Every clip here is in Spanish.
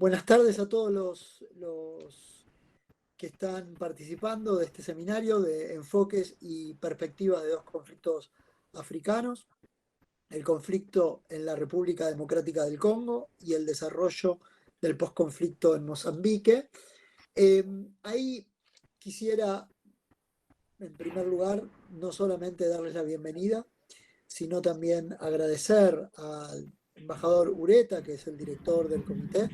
Buenas tardes a todos los que están participando de este seminario de enfoques y perspectivas de dos conflictos africanos, el conflicto en la República Democrática del Congo y el desarrollo del posconflicto en Mozambique. Ahí quisiera, en primer lugar, no solamente darles la bienvenida, sino también agradecer al embajador Ureta, que es el director del comité,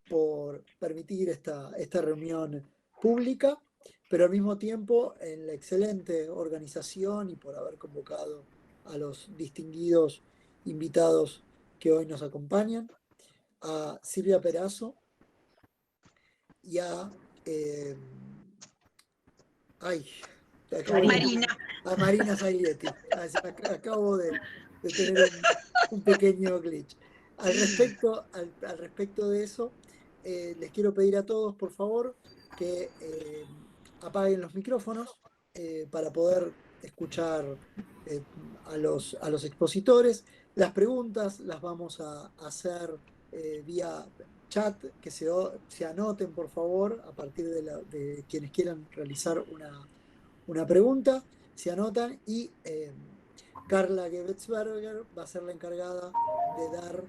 por permitir esta reunión pública, pero al mismo tiempo en la excelente organización y por haber convocado a los distinguidos invitados que hoy nos acompañan, a Silvia Perazo y a Marina Zaglietti. Acabo de tener un pequeño glitch. Al respecto de eso, les quiero pedir a todos, por favor, que apaguen los micrófonos para poder escuchar a los expositores. Las preguntas las vamos a hacer vía chat, que se anoten, por favor, a partir de quienes quieran realizar una pregunta, se anotan y Carla Gebetsberger va a ser la encargada de dar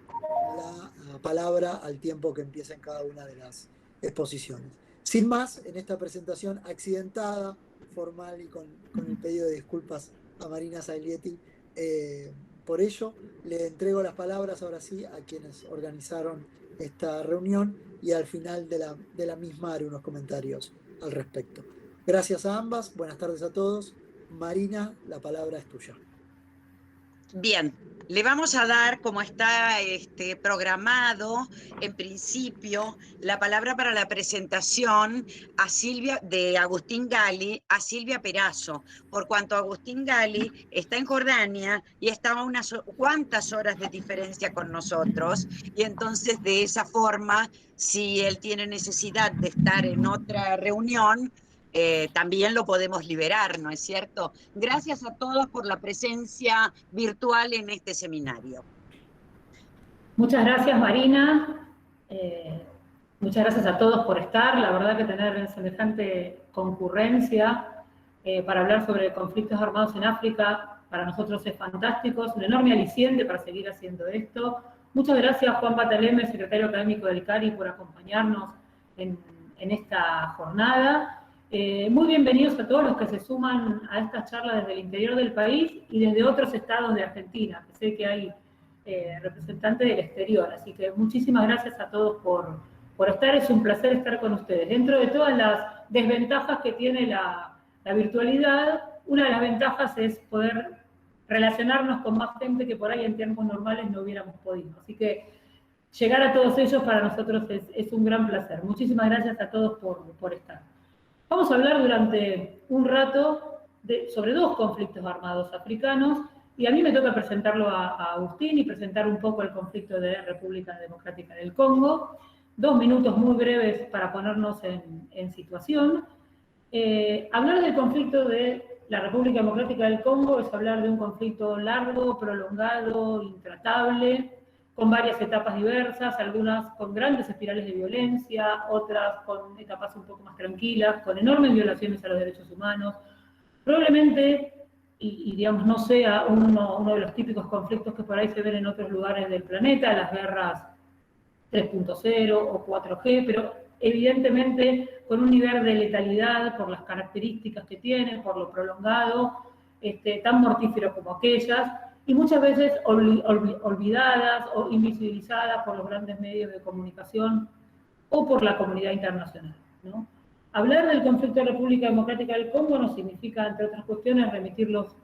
la palabra al tiempo que empiecen cada una de las exposiciones. Sin más, en esta presentación accidentada, formal y con el pedido de disculpas a Marina Zaglietti, por ello le entrego las palabras ahora sí a quienes organizaron esta reunión y al final de la misma haré unos comentarios al respecto. Gracias a ambas, buenas tardes a todos. Marina, la palabra es tuya. Bien, le vamos a dar, como está programado, en principio, la palabra para la presentación de Agustín Gali a Silvia Perazo, por cuanto Agustín Gali está en Jordania y está a unas cuantas horas de diferencia con nosotros, y entonces de esa forma, si él tiene necesidad de estar en otra reunión, también lo podemos liberar, ¿no es cierto? Gracias a todos por la presencia virtual en este seminario. Muchas gracias, Marina. Muchas gracias a todos por estar. La verdad que tener semejante concurrencia para hablar sobre conflictos armados en África para nosotros es fantástico, es un enorme aliciente para seguir haciendo esto. Muchas gracias, Juan Bataleme, secretario académico del CARI, por acompañarnos en esta jornada. Muy bienvenidos a todos los que se suman a esta charla desde el interior del país y desde otros estados de Argentina, que sé que hay representantes del exterior, así que muchísimas gracias a todos por estar, es un placer estar con ustedes. Dentro de todas las desventajas que tiene la virtualidad, una de las ventajas es poder relacionarnos con más gente que por ahí en tiempos normales no hubiéramos podido, así que llegar a todos ellos para nosotros es un gran placer. Muchísimas gracias a todos por estar. Vamos a hablar durante un rato sobre dos conflictos armados africanos, y a mí me toca presentarlo a Agustín y presentar un poco el conflicto de República Democrática del Congo. 2 minutos muy breves para ponernos en situación. Hablar del conflicto de la República Democrática del Congo es hablar de un conflicto largo, prolongado, intratable, con varias etapas diversas, algunas con grandes espirales de violencia, otras con etapas un poco más tranquilas, con enormes violaciones a los derechos humanos. Probablemente, y digamos, no sea uno de los típicos conflictos que por ahí se ven en otros lugares del planeta, las guerras 3.0 o 4G, pero evidentemente con un nivel de letalidad por las características que tienen, por lo prolongado, tan mortífero como aquellas, y muchas veces olvidadas o invisibilizadas por los grandes medios de comunicación o por la comunidad internacional, ¿no? Hablar del conflicto de la República Democrática del Congo no significa, entre otras cuestiones, remitirnos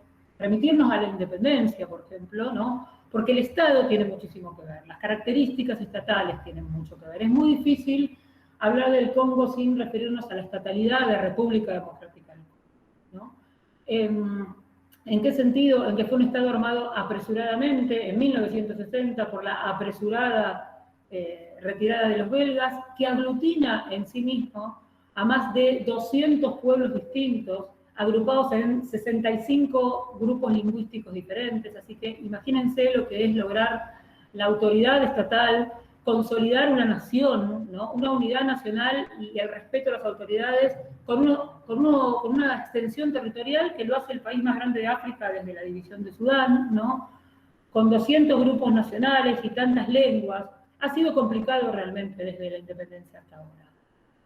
a la independencia, por ejemplo, ¿no? Porque el Estado tiene muchísimo que ver, las características estatales tienen mucho que ver. Es muy difícil hablar del Congo sin referirnos a la estatalidad de la República Democrática del Congo, ¿no? ¿En qué sentido? En que fue un Estado armado apresuradamente, en 1960, por la apresurada retirada de los belgas, que aglutina en sí mismo a más de 200 pueblos distintos, agrupados en 65 grupos lingüísticos diferentes. Así que imagínense lo que es lograr la autoridad estatal consolidar una nación, ¿no? Una unidad nacional y el respeto a las autoridades con una extensión territorial que lo hace el país más grande de África desde la división de Sudán, ¿no? Con 200 grupos nacionales y tantas lenguas. Ha sido complicado realmente desde la independencia hasta ahora.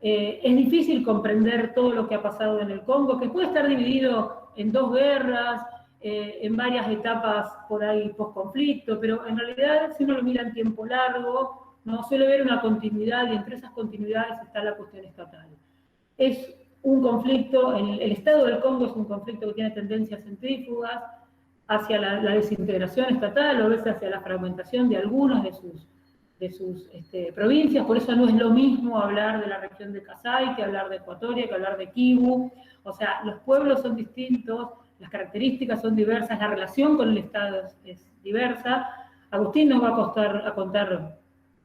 Es difícil comprender todo lo que ha pasado en el Congo, que puede estar dividido en 2 guerras, en varias etapas por ahí post-conflicto, pero en realidad si uno lo mira en tiempo largo, ¿no? Suele haber una continuidad y entre esas continuidades está la cuestión estatal. Es un conflicto, el Estado del Congo es un conflicto que tiene tendencias centrífugas hacia la desintegración estatal o a veces hacia la fragmentación de algunas de sus provincias, por eso no es lo mismo hablar de la región de Kasai que hablar de Ecuatoria, que hablar de Kivu. O sea, los pueblos son distintos, las características son diversas, la relación con el Estado es diversa. Agustín nos va a contar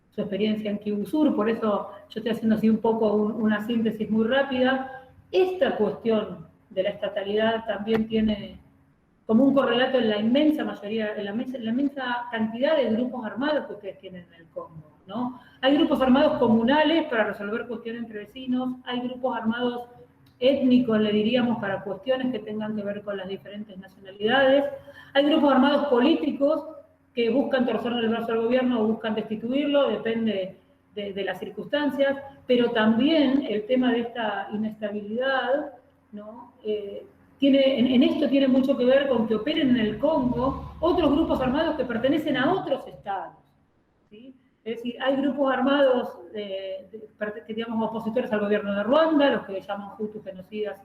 su experiencia en Kivu Sur, por eso yo estoy haciendo así un poco una síntesis muy rápida. Esta cuestión de la estatalidad también tiene como un correlato en la inmensa mayoría, en la inmensa cantidad de grupos armados que ustedes tienen en el Congo, ¿no? Hay grupos armados comunales para resolver cuestiones entre vecinos, hay grupos armados étnicos, le diríamos, para cuestiones que tengan que ver con las diferentes nacionalidades, hay grupos armados políticos que buscan torcerle el brazo al gobierno o buscan destituirlo, depende de las circunstancias, pero también el tema de esta inestabilidad, ¿no? En esto tiene mucho que ver con que operen en el Congo otros grupos armados que pertenecen a otros estados, ¿sí? Es decir, hay grupos armados que digamos opositores al gobierno de Ruanda, los que llaman Hutus genocidas,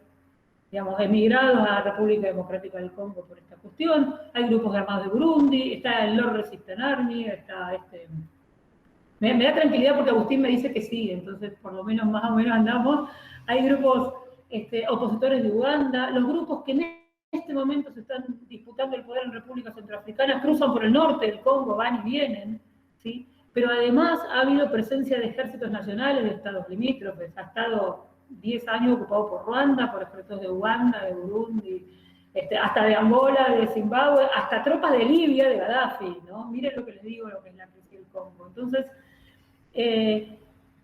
digamos, emigrados a la República Democrática del Congo por esta cuestión. Hay grupos armados de Burundi, está el Lord Resistance Army, está me da tranquilidad porque Agustín me dice que sí, entonces por lo menos más o menos andamos. Hay grupos opositores de Uganda, los grupos que en este momento se están disputando el poder en República Centroafricana cruzan por el norte del Congo, van y vienen, ¿sí? Pero además ha habido presencia de ejércitos nacionales de estados limítrofes, ha estado 10 años ocupado por Ruanda, por ejércitos de Uganda, de Burundi, hasta de Angola, de Zimbabue, hasta tropas de Libia, de Gaddafi, ¿no? Miren lo que les digo, lo que es la crisis del Congo. Entonces,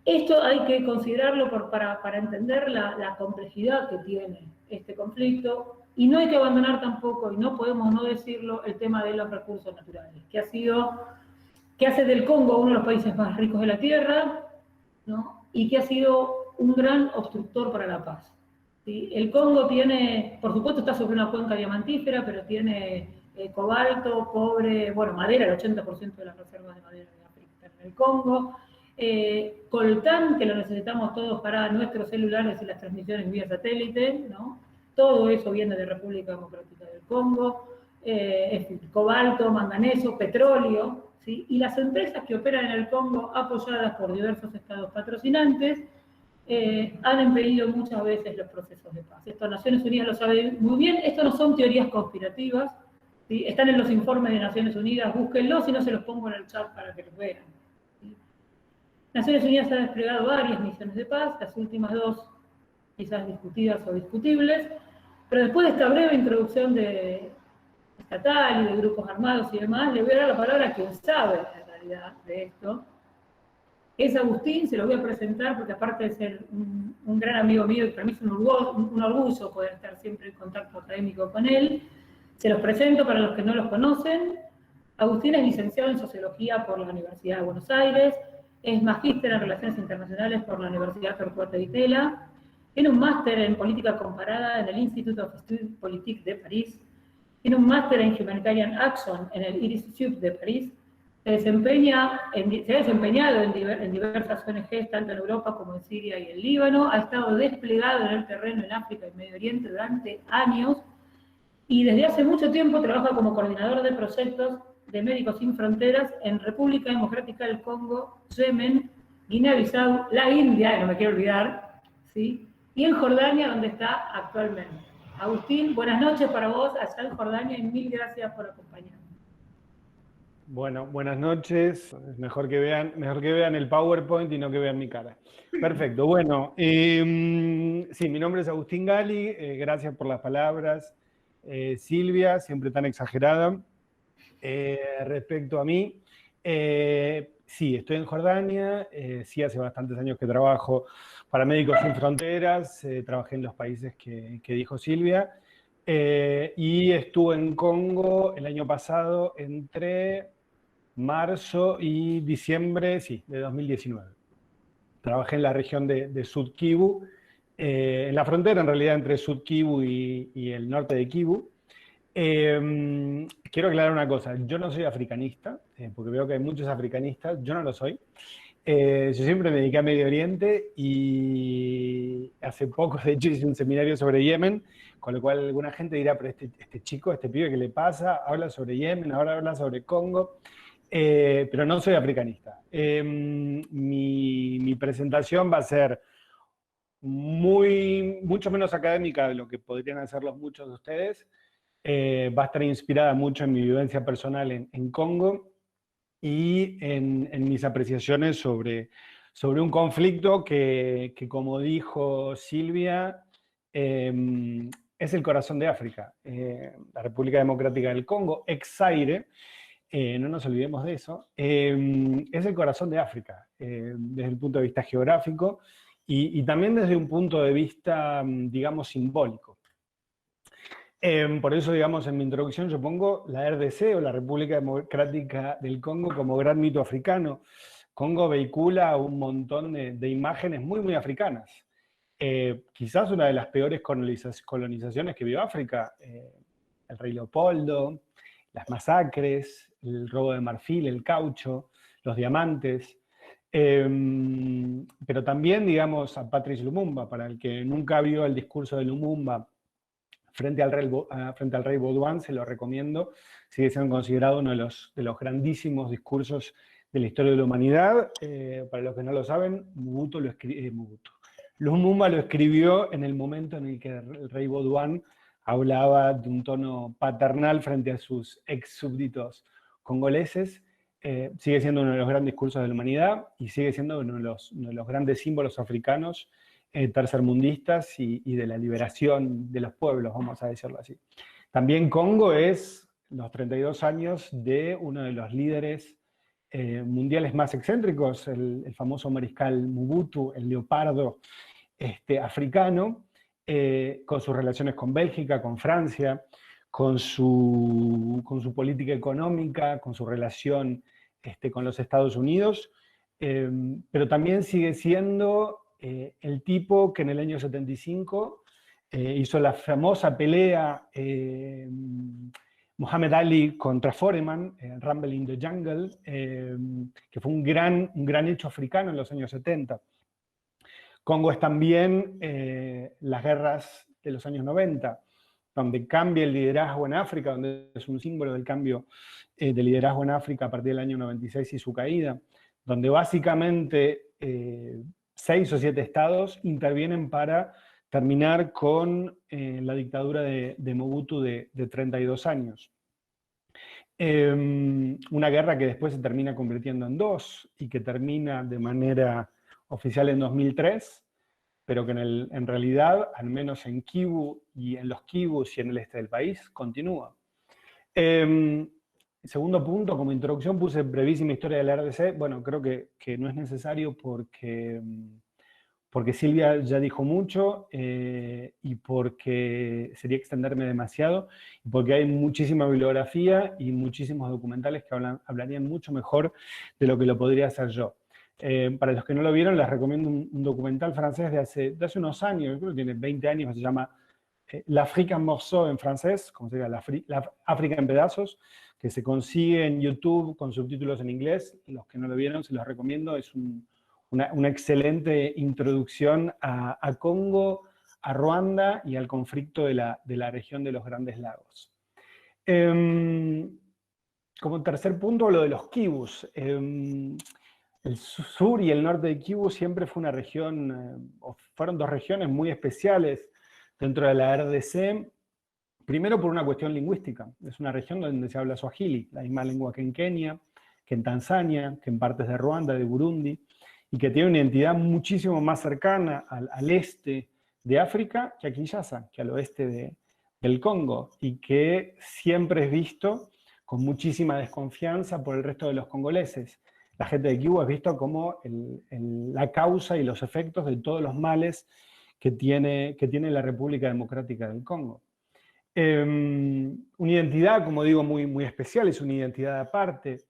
esto hay que considerarlo para entender la complejidad que tiene este conflicto, y no hay que abandonar tampoco, y no podemos no decirlo, el tema de los recursos naturales, que hace del Congo uno de los países más ricos de la Tierra, ¿no? Y que ha sido un gran obstructor para la paz, ¿sí? El Congo tiene, por supuesto está sobre una cuenca diamantífera, pero tiene cobalto, cobre, bueno, madera, el 80% de las reservas de madera de África están en el Congo, coltán, que lo necesitamos todos para nuestros celulares y las transmisiones vía satélite, ¿no? Todo eso viene de República Democrática del Congo, cobalto, manganeso, petróleo, ¿sí? Y las empresas que operan en el Congo, apoyadas por diversos estados patrocinantes, han impedido muchas veces los procesos de paz. Esto Naciones Unidas lo sabe muy bien, esto no son teorías conspirativas, ¿sí? Están en los informes de Naciones Unidas, búsquenlos, si no se los pongo en el chat para que los vean. Naciones Unidas ha desplegado varias misiones de paz, las últimas 2 quizás discutidas o discutibles, pero después de esta breve introducción estatal y de grupos armados y demás, le voy a dar la palabra a quien sabe en realidad de esto. Es Agustín, se lo voy a presentar porque aparte de ser un gran amigo mío y para mí es un orgullo poder estar siempre en contacto académico con él, se los presento para los que no los conocen. Agustín es licenciado en Sociología por la Universidad de Buenos Aires, es magíster en Relaciones Internacionales por la Universidad Torquato Di Tella, tiene un máster en Política Comparada en el Institut of Etudes Politiques de París, tiene un máster en Humanitarian Action en el IRIS-SUB de París, se ha desempeñado en diversas ONGs, tanto en Europa como en Siria y en Líbano, ha estado desplegado en el terreno en África y Medio Oriente durante años, y desde hace mucho tiempo trabaja como coordinador de proyectos de Médicos Sin Fronteras en República Democrática del Congo, Yemen, Guinea-Bissau, la India, no me quiero olvidar, ¿sí? Y en Jordania, donde está actualmente. Agustín, buenas noches para vos allá en Jordania y mil gracias por acompañarnos. Bueno, buenas noches. Es mejor que vean el PowerPoint y no que vean mi cara. Perfecto. Bueno, sí, mi nombre es Agustín Gali. Gracias por las palabras. Silvia, siempre tan exagerada. Respecto a mí, Sí, estoy en Jordania, sí, hace bastantes años que trabajo para Médicos Sin Fronteras, trabajé en los países que dijo Silvia, y estuve en Congo el año pasado entre marzo y diciembre, sí, de 2019. Trabajé en la región de Sud Kivu, en la frontera en realidad entre Sud Kivu y el norte de Kivu. Quiero aclarar una cosa, yo no soy africanista, porque veo que hay muchos africanistas, yo no lo soy. Yo siempre me dediqué a Medio Oriente y hace poco, de hecho, hice un seminario sobre Yemen, con lo cual alguna gente dirá, pero este chico, este pibe, ¿qué le pasa? Habla sobre Yemen, ahora habla sobre Congo, pero no soy africanista. Mi presentación va a ser mucho menos académica de lo que podrían hacerlo muchos de ustedes. Va a estar inspirada mucho en mi vivencia personal en Congo y en mis apreciaciones sobre un conflicto que, como dijo Silvia, es el corazón de África. La República Democrática del Congo, ex-Zaire, no nos olvidemos de eso, es el corazón de África, desde el punto de vista geográfico y también desde un punto de vista, digamos, simbólico. Por eso, digamos, en mi introducción yo pongo la RDC o la República Democrática del Congo como gran mito africano. Congo vehicula un montón de imágenes muy, muy africanas. Quizás una de las peores colonizaciones que vio África, el rey Leopoldo, las masacres, el robo de marfil, el caucho, los diamantes. Pero también, digamos, a Patrice Lumumba, para el que nunca vio el discurso de Lumumba frente al rey Baudouin, se lo recomiendo, sigue siendo considerado uno de los grandísimos discursos de la historia de la humanidad. Para los que no lo saben, Lumumba lo escribió en el momento en el que el rey Baudouin hablaba de un tono paternal frente a sus ex súbditos congoleses. Sigue siendo uno de los grandes discursos de la humanidad y sigue siendo uno de los grandes símbolos africanos tercermundistas y de la liberación de los pueblos, vamos a decirlo así. También Congo es los 32 años de uno de los líderes mundiales más excéntricos, el famoso mariscal Mobutu, el leopardo africano, con sus relaciones con Bélgica, con Francia, con su política económica, con su relación con los Estados Unidos, pero también sigue siendo el tipo que en el año 75 hizo la famosa pelea Muhammad Ali contra Foreman, Rumble in the Jungle, que fue un gran hecho africano en los años 70. Congo es también las guerras de los años 90, donde cambia el liderazgo en África, donde es un símbolo del cambio de liderazgo en África a partir del año 96 y su caída, donde básicamente 6 o 7 estados intervienen para terminar con la dictadura de Mobutu de 32 años. Una guerra que después se termina convirtiendo en 2 y que termina de manera oficial en 2003, pero que en realidad, al menos en Kivu y en los Kivus y en el este del país, continúa. Segundo punto, como introducción puse brevísima historia de la RDC. Bueno, creo que no es necesario porque Silvia ya dijo mucho y porque sería extenderme demasiado, y porque hay muchísima bibliografía y muchísimos documentales que hablarían mucho mejor de lo que lo podría hacer yo. Para los que no lo vieron, les recomiendo un documental francés de hace unos años, creo que tiene 20 años, se llama L'Afrique en morceaux en francés, como sería la África en pedazos, que se consigue en YouTube con subtítulos en inglés. Los que no lo vieron, se los recomiendo. Es una excelente introducción a Congo, a Ruanda y al conflicto de la región de los Grandes Lagos. Como tercer punto, lo de los kibus. El sur y el norte de Kivu siempre fue una región, fueron 2 regiones muy especiales dentro de la RDC. Primero por una cuestión lingüística. Es una región donde se habla Swahili, la misma lengua que en Kenia, que en Tanzania, que en partes de Ruanda, de Burundi, y que tiene una identidad muchísimo más cercana al este de África que a Kinshasa, que al oeste del Congo, y que siempre es visto con muchísima desconfianza por el resto de los congoleses. La gente de Kivu es visto como la causa y los efectos de todos los males que tiene la República Democrática del Congo. Una identidad, como digo, muy, muy especial, es una identidad aparte.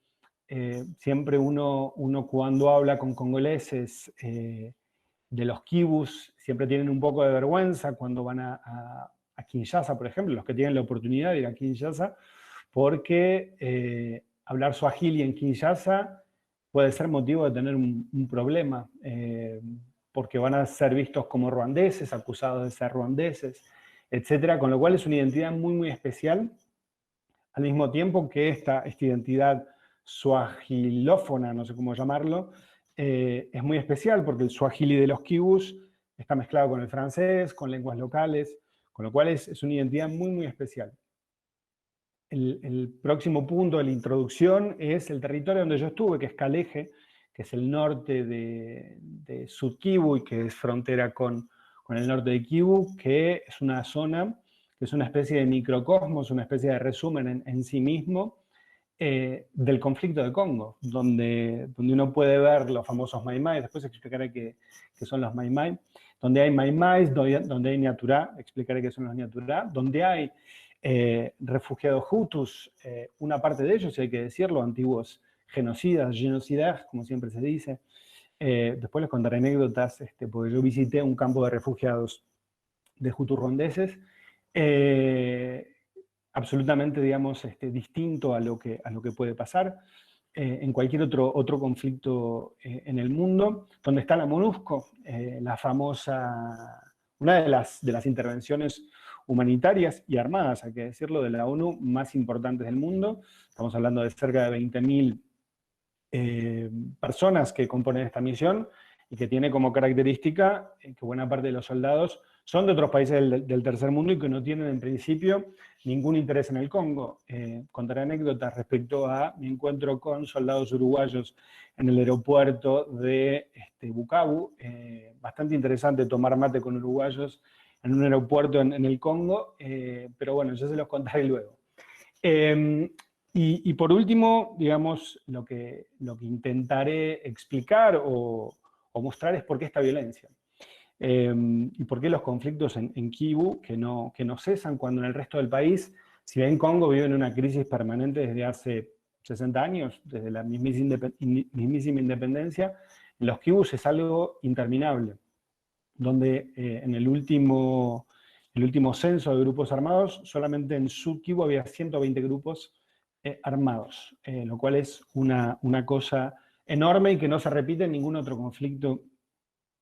Siempre uno cuando habla con congoleses de los kibus, siempre tienen un poco de vergüenza cuando van a Kinshasa, por ejemplo, los que tienen la oportunidad de ir a Kinshasa, porque hablar suajili en Kinshasa puede ser motivo de tener un problema, porque van a ser vistos como ruandeses, acusados de ser ruandeses, etcétera, con lo cual es una identidad muy, muy especial, al mismo tiempo que esta identidad suajilófona, no sé cómo llamarlo, es muy especial porque el suajili de los kibus está mezclado con el francés, con lenguas locales, con lo cual es una identidad muy, muy especial. El próximo punto de la introducción es el territorio donde yo estuve, que es Kalehe, que es el norte de Sud Kivu y que es frontera con el norte de Kivu, que es una zona, que es una especie de microcosmos, una especie de resumen en sí mismo del conflicto de Congo, donde uno puede ver los famosos Mai-Mai, después explicaré qué son los Mai-Mai, donde hay Mai-Mais, donde hay Nyatura, explicaré qué son los Nyatura, donde hay refugiados hutus, una parte de ellos, si hay que decirlo, antiguos genocidas, como siempre se dice. Después les contaré anécdotas, porque yo visité un campo de refugiados de hutus rwandeses, absolutamente, digamos, distinto a lo que puede pasar en cualquier otro conflicto en el mundo, donde está la MONUSCO, la famosa, una de las intervenciones humanitarias y armadas, hay que decirlo, de la ONU más importantes del mundo. Estamos hablando de cerca de 20.000 personas que componen esta misión y que tiene como característica que buena parte de los soldados son de otros países del tercer mundo y que no tienen en principio ningún interés en el Congo. Contaré anécdotas respecto a mi encuentro con soldados uruguayos en el aeropuerto de Bukavu. Bastante interesante tomar mate con uruguayos en un aeropuerto en el Congo, pero bueno, yo se los contaré luego. Y por último, digamos, lo que intentaré explicar o mostrar es por qué esta violencia. Y por qué los conflictos en Kivu, que no cesan, cuando en el resto del país, si bien Congo vive en una crisis permanente desde hace 60 años, desde la mismísima independencia, en los Kivus es algo interminable, donde en el último censo de grupos armados, solamente en Sud Kivu había 120 grupos armados, lo cual es una cosa enorme y que no se repite en ningún otro conflicto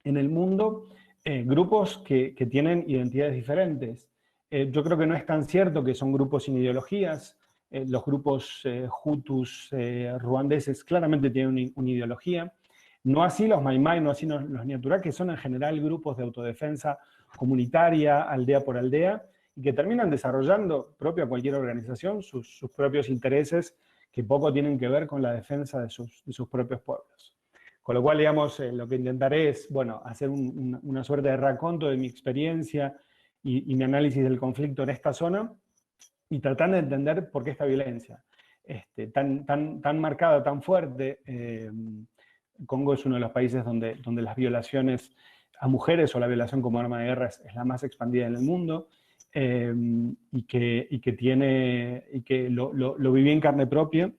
en el mundo. Grupos que tienen identidades diferentes. Yo creo que no es tan cierto que son grupos sin ideologías. Los grupos hutus ruandeses claramente tienen una ideología. No así los Mai-Mai, no así los Nyatura, que son en general grupos de autodefensa comunitaria, aldea por aldea, y que terminan desarrollando, propio a cualquier organización, sus propios intereses que poco tienen que ver con la defensa de sus propios pueblos. Con lo cual, digamos, lo que intentaré es, bueno, hacer una suerte de raconto de mi experiencia y mi análisis del conflicto en esta zona y tratar de entender por qué esta violencia tan marcada, tan fuerte. Congo es uno de los países donde las violaciones a mujeres o la violación como arma de guerra es la más expandida en el mundo y que lo viví en carne propia,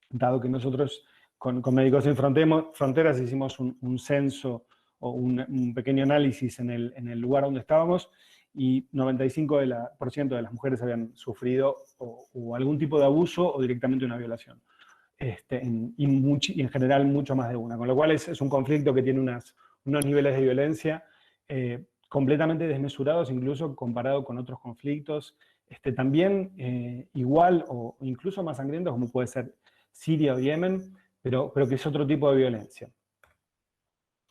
dado que nosotros con Médicos Sin Fronteras hicimos un censo o un pequeño análisis en el lugar donde estábamos y 95% de las mujeres habían sufrido o algún tipo de abuso o directamente una violación. Y en general mucho más de una, con lo cual es un conflicto que tiene unos niveles de violencia completamente desmesurados, incluso comparado con otros conflictos, también igual o incluso más sangrientos, como puede ser Siria o Yemen, pero que es otro tipo de violencia.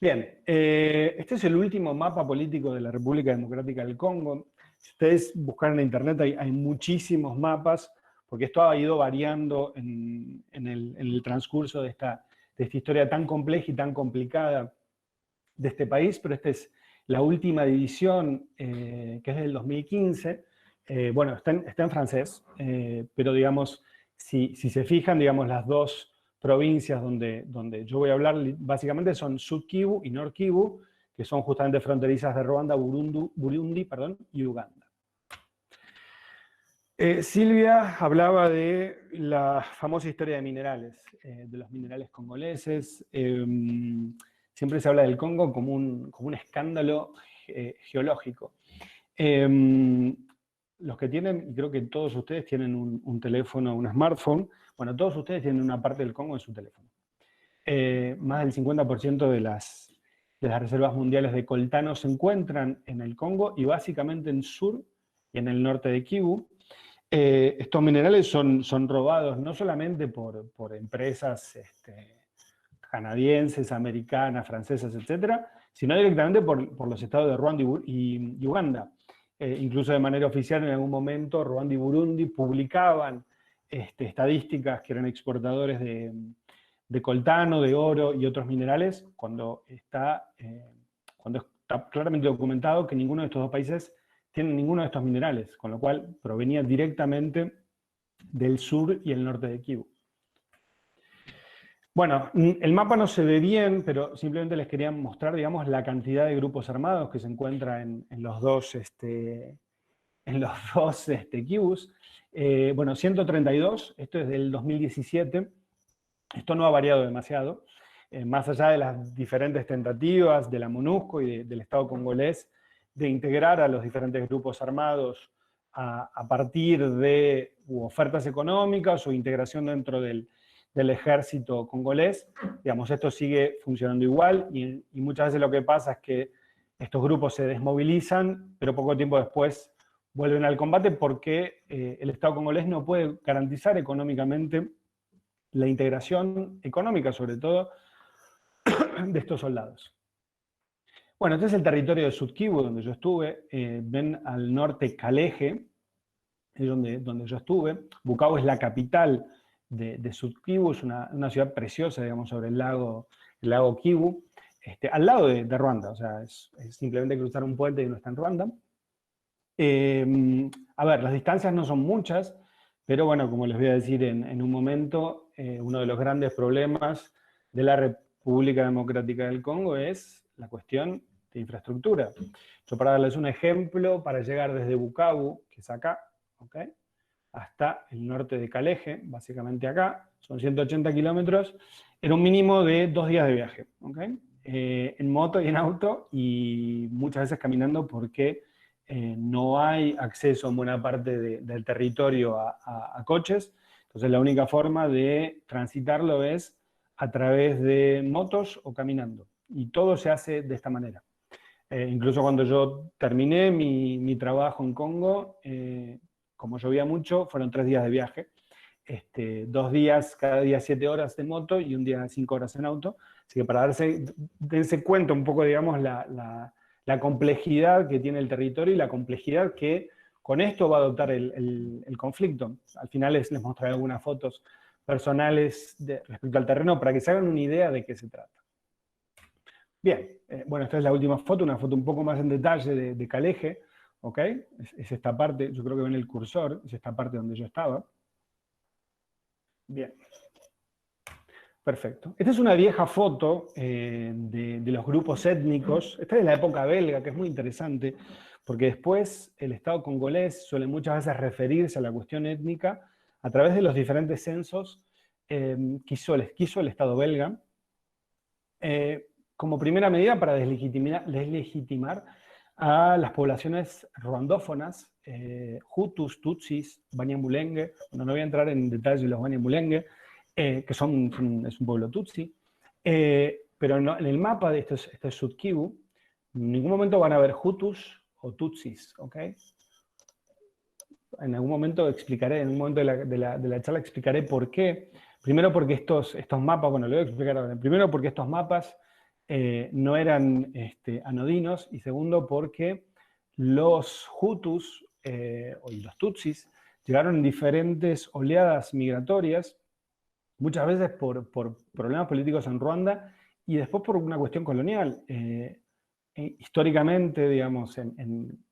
Bien, este es el último mapa político de la República Democrática del Congo. Si ustedes buscan en internet hay muchísimos mapas, porque esto ha ido variando en el transcurso de esta historia tan compleja y tan complicada de este país, pero esta es la última división, que es del 2015. Bueno, está en francés, pero digamos si se fijan, digamos, las dos provincias donde yo voy a hablar básicamente son Sud Kivu y Nord Kivu, que son justamente fronterizas de Ruanda, Burundi, y Uganda. Silvia hablaba de la famosa historia de minerales, de los minerales congoleses. Siempre se habla del Congo como un escándalo geológico. Los que tienen, y creo que todos ustedes tienen un teléfono, un smartphone, bueno, todos ustedes tienen una parte del Congo en su teléfono. Más del 50% de las reservas mundiales de coltano se encuentran en el Congo y básicamente en el sur y en el norte de Kivu. Estos minerales son robados no solamente por empresas canadienses, americanas, francesas, etcétera, sino directamente por los estados de Ruanda y Uganda. Incluso de manera oficial en algún momento Ruanda y Burundi publicaban estadísticas que eran exportadores de coltano, de oro y otros minerales, cuando está claramente documentado que ninguno de estos dos países tiene ninguno de estos minerales, con lo cual provenía directamente del sur y el norte de Kivu. Bueno, el mapa no se ve bien, pero simplemente les quería mostrar, digamos, la cantidad de grupos armados que se encuentra en los dos Kivus. Bueno, 132, esto es del 2017. Esto no ha variado demasiado. Más allá de las diferentes tentativas de la MONUSCO y del Estado congolés de integrar a los diferentes grupos armados a partir de ofertas económicas o integración dentro del ejército congolés, digamos, esto sigue funcionando igual y muchas veces lo que pasa es que estos grupos se desmovilizan, pero poco tiempo después vuelven al combate porque el Estado congolés no puede garantizar económicamente la integración económica, sobre todo, de estos soldados. Bueno, este es el territorio de Sud Kivu, donde yo estuve. Ven al norte Kalehe, es donde yo estuve. Bukavu es la capital de Sud Kivu, es una ciudad preciosa, digamos, sobre el lago Kivu, al lado de Ruanda, o sea, es simplemente cruzar un puente y uno está en Ruanda. A ver, las distancias no son muchas, pero bueno, como les voy a decir en un momento, uno de los grandes problemas de la República Democrática del Congo es la cuestión de infraestructura. Yo, para darles un ejemplo, para llegar desde Bukavu, que es acá, ¿ok?, hasta el norte de Kalehe, básicamente acá, son 180 kilómetros, era un mínimo de 2 días de viaje, ¿ok? En moto y en auto, y muchas veces caminando porque no hay acceso en buena parte del territorio a coches, entonces la única forma de transitarlo es a través de motos o caminando, y todo se hace de esta manera. Incluso cuando yo terminé mi trabajo en Congo, como llovía mucho, fueron 3 días de viaje, 2 días, cada día 7 horas de moto y un día 5 horas en auto, así que para darse cuenta un poco, digamos, la complejidad que tiene el territorio y la complejidad que con esto va a adoptar el conflicto. Al final les mostraré algunas fotos personales respecto al terreno para que se hagan una idea de qué se trata. Bien, bueno, esta es la última foto, una foto un poco más en detalle de Kalehe, ¿ok? Es esta parte, yo creo que ven el cursor, es esta parte donde yo estaba. Bien. Perfecto. Esta es una vieja foto de los grupos étnicos. Esta es de la época belga, que es muy interesante, porque después el Estado congolés suele muchas veces referirse a la cuestión étnica a través de los diferentes censos que hizo el Estado belga, como primera medida para deslegitimar a las poblaciones ruandófonas, Hutus, Tutsis, Banyamulenge. Bueno, no voy a entrar en detalle de los Banyamulenge, que es un pueblo Tutsi, pero no, en el mapa de este Sud Kivu, en ningún momento van a ver Hutus o Tutsis, ¿ok? En algún momento explicaré, en un momento de la charla explicaré por qué. Primero porque estos mapas, bueno, lo voy a explicar ahora. Primero porque estos mapas no eran anodinos, y segundo porque los Hutus y los Tutsis llegaron en diferentes oleadas migratorias, muchas veces por problemas políticos en Ruanda y después por una cuestión colonial. Históricamente, digamos,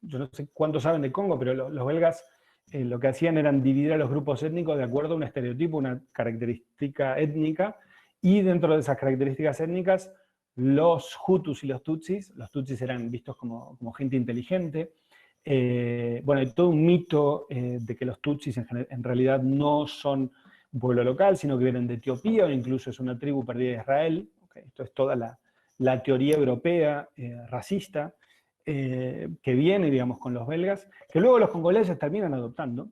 yo no sé cuánto saben de Congo, pero los belgas lo que hacían eran dividir a los grupos étnicos de acuerdo a un estereotipo, una característica étnica, y dentro de esas características étnicas, los Hutus y los Tutsis eran vistos como gente inteligente. Bueno, hay todo un mito de que los Tutsis en realidad no son un pueblo local, sino que vienen de Etiopía, o incluso es una tribu perdida de Israel. Okay, esto es toda la teoría europea racista que viene, digamos, con los belgas, que luego los congoleses terminan adoptando.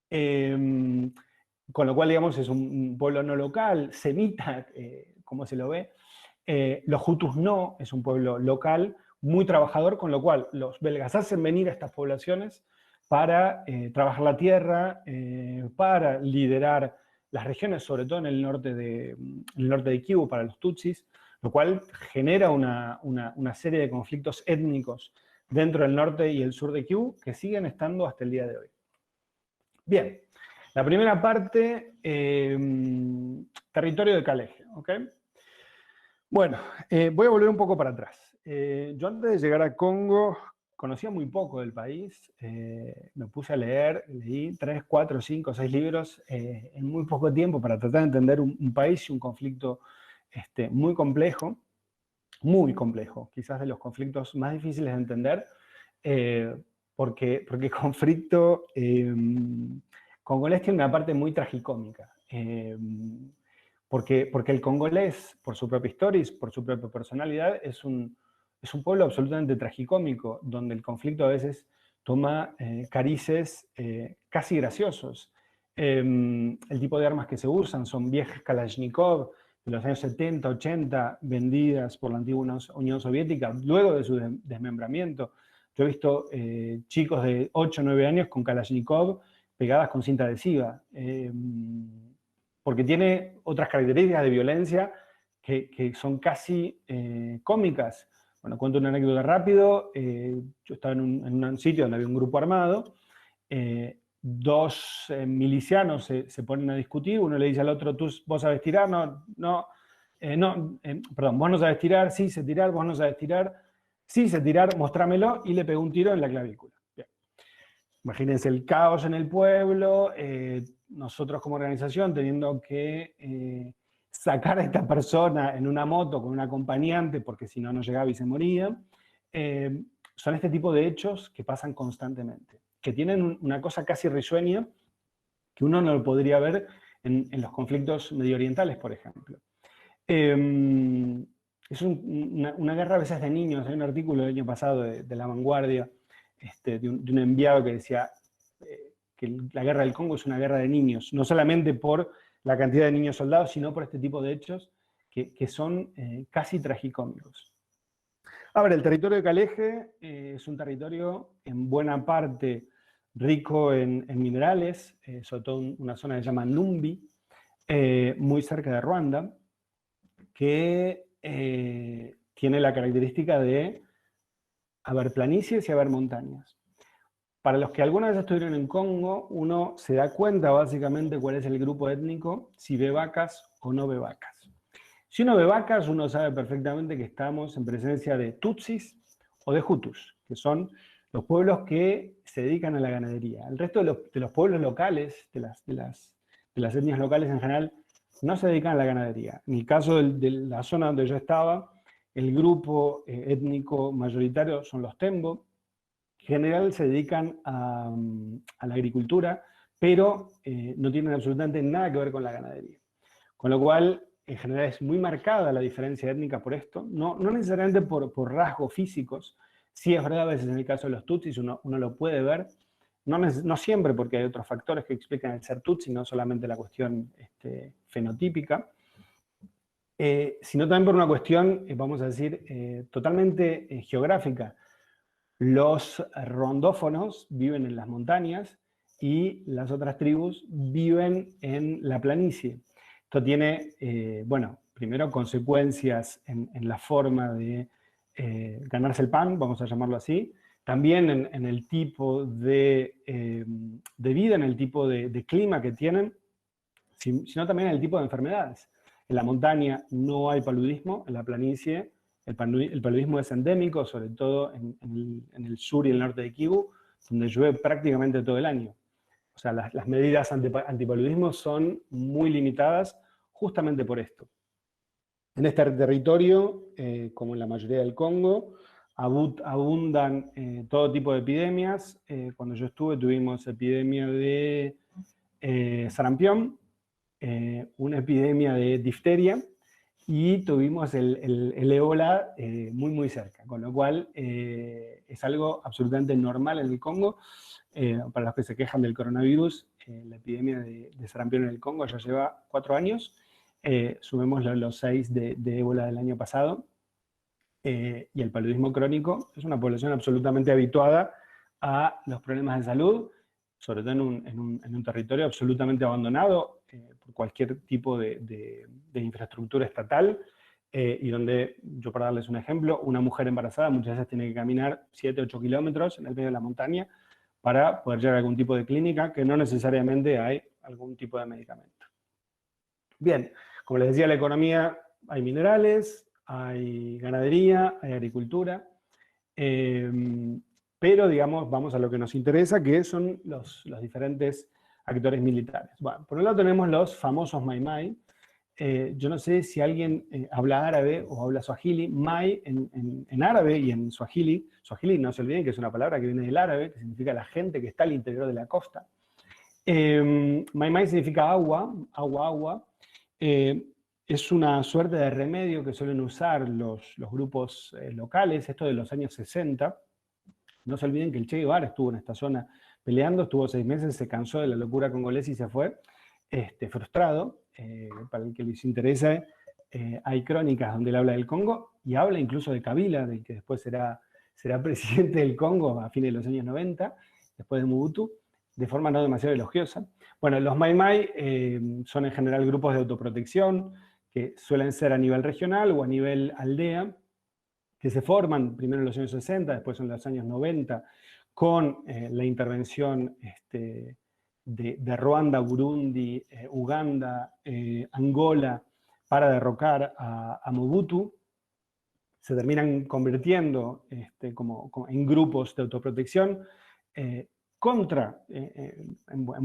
Con lo cual, digamos, es un pueblo no local, semita, como se lo ve. Los Hutus no, es un pueblo local, muy trabajador, con lo cual los belgas hacen venir a estas poblaciones para trabajar la tierra, para liderar las regiones, sobre todo en el norte de Kivu, para los Tutsis, lo cual genera una serie de conflictos étnicos dentro del norte y el sur de Kivu que siguen estando hasta el día de hoy. Bien, la primera parte, territorio de Kalehe, ¿ok? Bueno, voy a volver un poco para atrás. Yo antes de llegar a Congo conocía muy poco del país, me puse a leer, leí 3, 4, 5, 6 libros en muy poco tiempo para tratar de entender un país y un conflicto muy complejo, quizás de los conflictos más difíciles de entender, porque el conflicto congolés tiene una parte muy tragicómica. Porque el congolés, por su propia historia y por su propia personalidad, es un pueblo absolutamente tragicómico, donde el conflicto a veces toma carices casi graciosos. El tipo de armas que se usan son viejas Kalashnikov de los años 70, 80, vendidas por la antigua Unión Soviética, luego de su desmembramiento. Yo he visto chicos de 8 o 9 años con Kalashnikov pegadas con cinta adhesiva. Porque tiene otras características de violencia que son casi cómicas. Bueno, cuento una anécdota rápido. Yo estaba en un sitio donde había un grupo armado. Dos milicianos se ponen a discutir. Uno le dice al otro, ¿vos sabés tirar? Perdón, vos no sabés tirar, sí sé tirar, vos no sabés tirar, sí sé tirar, mostrámelo, y le pegó un tiro en la clavícula. Bien. Imagínense el caos en el pueblo, nosotros como organización teniendo que sacar a esta persona en una moto con un acompañante, porque si no, no llegaba y se moría. Son este tipo de hechos que pasan constantemente, que tienen una cosa casi risueña, que uno no lo podría ver en los conflictos medioorientales, por ejemplo. Es una guerra a veces de niños. Hay un artículo del año pasado de La Vanguardia, de un enviado que decía que la guerra del Congo es una guerra de niños, no solamente por la cantidad de niños soldados, sino por este tipo de hechos que son casi tragicómicos. Ahora, el territorio de Kalehe es un territorio en buena parte rico en minerales, sobre todo una zona que se llama Numbi, muy cerca de Ruanda, que tiene la característica de haber planicies y haber montañas. Para los que alguna vez estuvieron en Congo, uno se da cuenta básicamente cuál es el grupo étnico, si ve vacas o no ve vacas. Si uno ve vacas, uno sabe perfectamente que estamos en presencia de Tutsis o de Hutus, que son los pueblos que se dedican a la ganadería. El resto de los pueblos locales, de las etnias locales en general, no se dedican a la ganadería. En el caso de la zona donde yo estaba, el grupo étnico mayoritario son los Tembo. En general se dedican a la agricultura, pero no tienen absolutamente nada que ver con la ganadería. Con lo cual, en general es muy marcada la diferencia étnica por esto, no necesariamente por rasgos físicos. Sí es verdad, a veces en el caso de los Tutsis uno lo puede ver, no siempre, porque hay otros factores que explican el ser Tutsi, no solamente la cuestión fenotípica, sino también por una cuestión, vamos a decir, totalmente geográfica. Los rondófonos viven en las montañas y las otras tribus viven en la planicie. Esto tiene, bueno, primero consecuencias en la forma de ganarse el pan, vamos a llamarlo así, también en el tipo de vida, en el tipo de clima que tienen, sino también en el tipo de enfermedades. En la montaña no hay paludismo, en la planicie el paludismo es endémico, sobre todo en el sur y el norte de Kivu, donde llueve prácticamente todo el año. O sea, las medidas antipaludismo son muy limitadas justamente por esto. En este territorio, como en la mayoría del Congo, abundan todo tipo de epidemias. Cuando yo estuve tuvimos epidemia de sarampión, una epidemia de difteria, y tuvimos el ébola muy cerca, con lo cual es algo absolutamente normal en el Congo. Para los que se quejan del coronavirus, la epidemia de sarampión en el Congo ya lleva 4 años, sumemos los 6 de ébola del año pasado, y el paludismo crónico es una población absolutamente habituada a los problemas de salud, sobre todo en un territorio absolutamente abandonado por cualquier tipo de infraestructura estatal, y donde, yo para darles un ejemplo, una mujer embarazada muchas veces tiene que caminar 7, 8 kilómetros en el medio de la montaña para poder llegar a algún tipo de clínica, que no necesariamente hay algún tipo de medicamento. Bien, como les decía, la economía, hay minerales, hay ganadería, hay agricultura, pero, digamos, vamos a lo que nos interesa, que son los diferentes actores militares. Bueno, por un lado tenemos los famosos Mai Mai. Yo no sé si alguien habla árabe o habla suajili. Mai en árabe y en suajili no se olviden que es una palabra que viene del árabe, que significa la gente que está al interior de la costa. Mai Mai significa agua, agua. Es una suerte de remedio que suelen usar los grupos locales, esto de los años 60. No se olviden que el Che Guevara estuvo en esta zona peleando, estuvo 6 meses, se cansó de la locura congolesa y se fue frustrado. Para el que les interese, hay crónicas donde él habla del Congo y habla incluso de Kabila, del que después será presidente del Congo a fines de los años 90, después de Mobutu, de forma no demasiado elogiosa. Bueno, los Mai Mai son en general grupos de autoprotección que suelen ser a nivel regional o a nivel aldea, que se forman primero en los años 60, después en los años 90, con la intervención de Ruanda, Burundi, Uganda, Angola, para derrocar a Mobutu. Se terminan convirtiendo en grupos de autoprotección en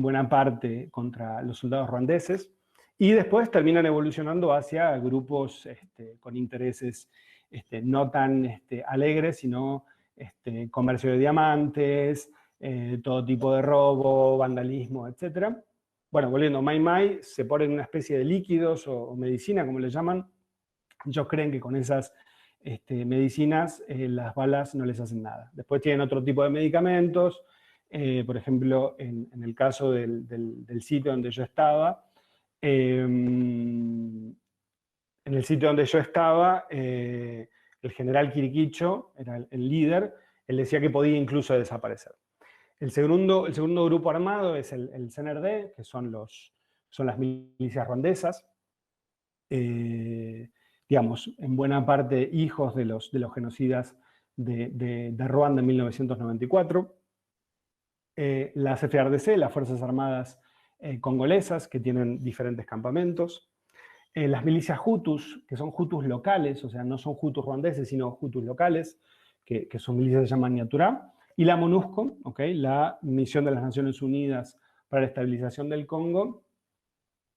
buena parte contra los soldados ruandeses, y después terminan evolucionando hacia grupos con intereses no tan alegres, sino comercio de diamantes, todo tipo de robo, vandalismo, etc. Bueno, volviendo, Mai Mai se ponen una especie de líquidos o medicina, como le llaman. Ellos creen que con esas medicinas las balas no les hacen nada. Después tienen otro tipo de medicamentos, por ejemplo, en el caso del sitio donde yo estaba, el general Quiriquicho era el líder, él decía que podía incluso desaparecer. El segundo grupo armado es el CNRD, que son las milicias ruandesas, digamos, en buena parte hijos de los genocidas de Ruanda en 1994. Las FARDC, las Fuerzas Armadas congolesas, que tienen diferentes campamentos. Las milicias Hutus, que son Hutus locales, o sea, no son Hutus ruandeses, sino Hutus locales, que son milicias que se llaman Nyatura. Y la MONUSCO, ¿okay? La Misión de las Naciones Unidas para la Estabilización del Congo,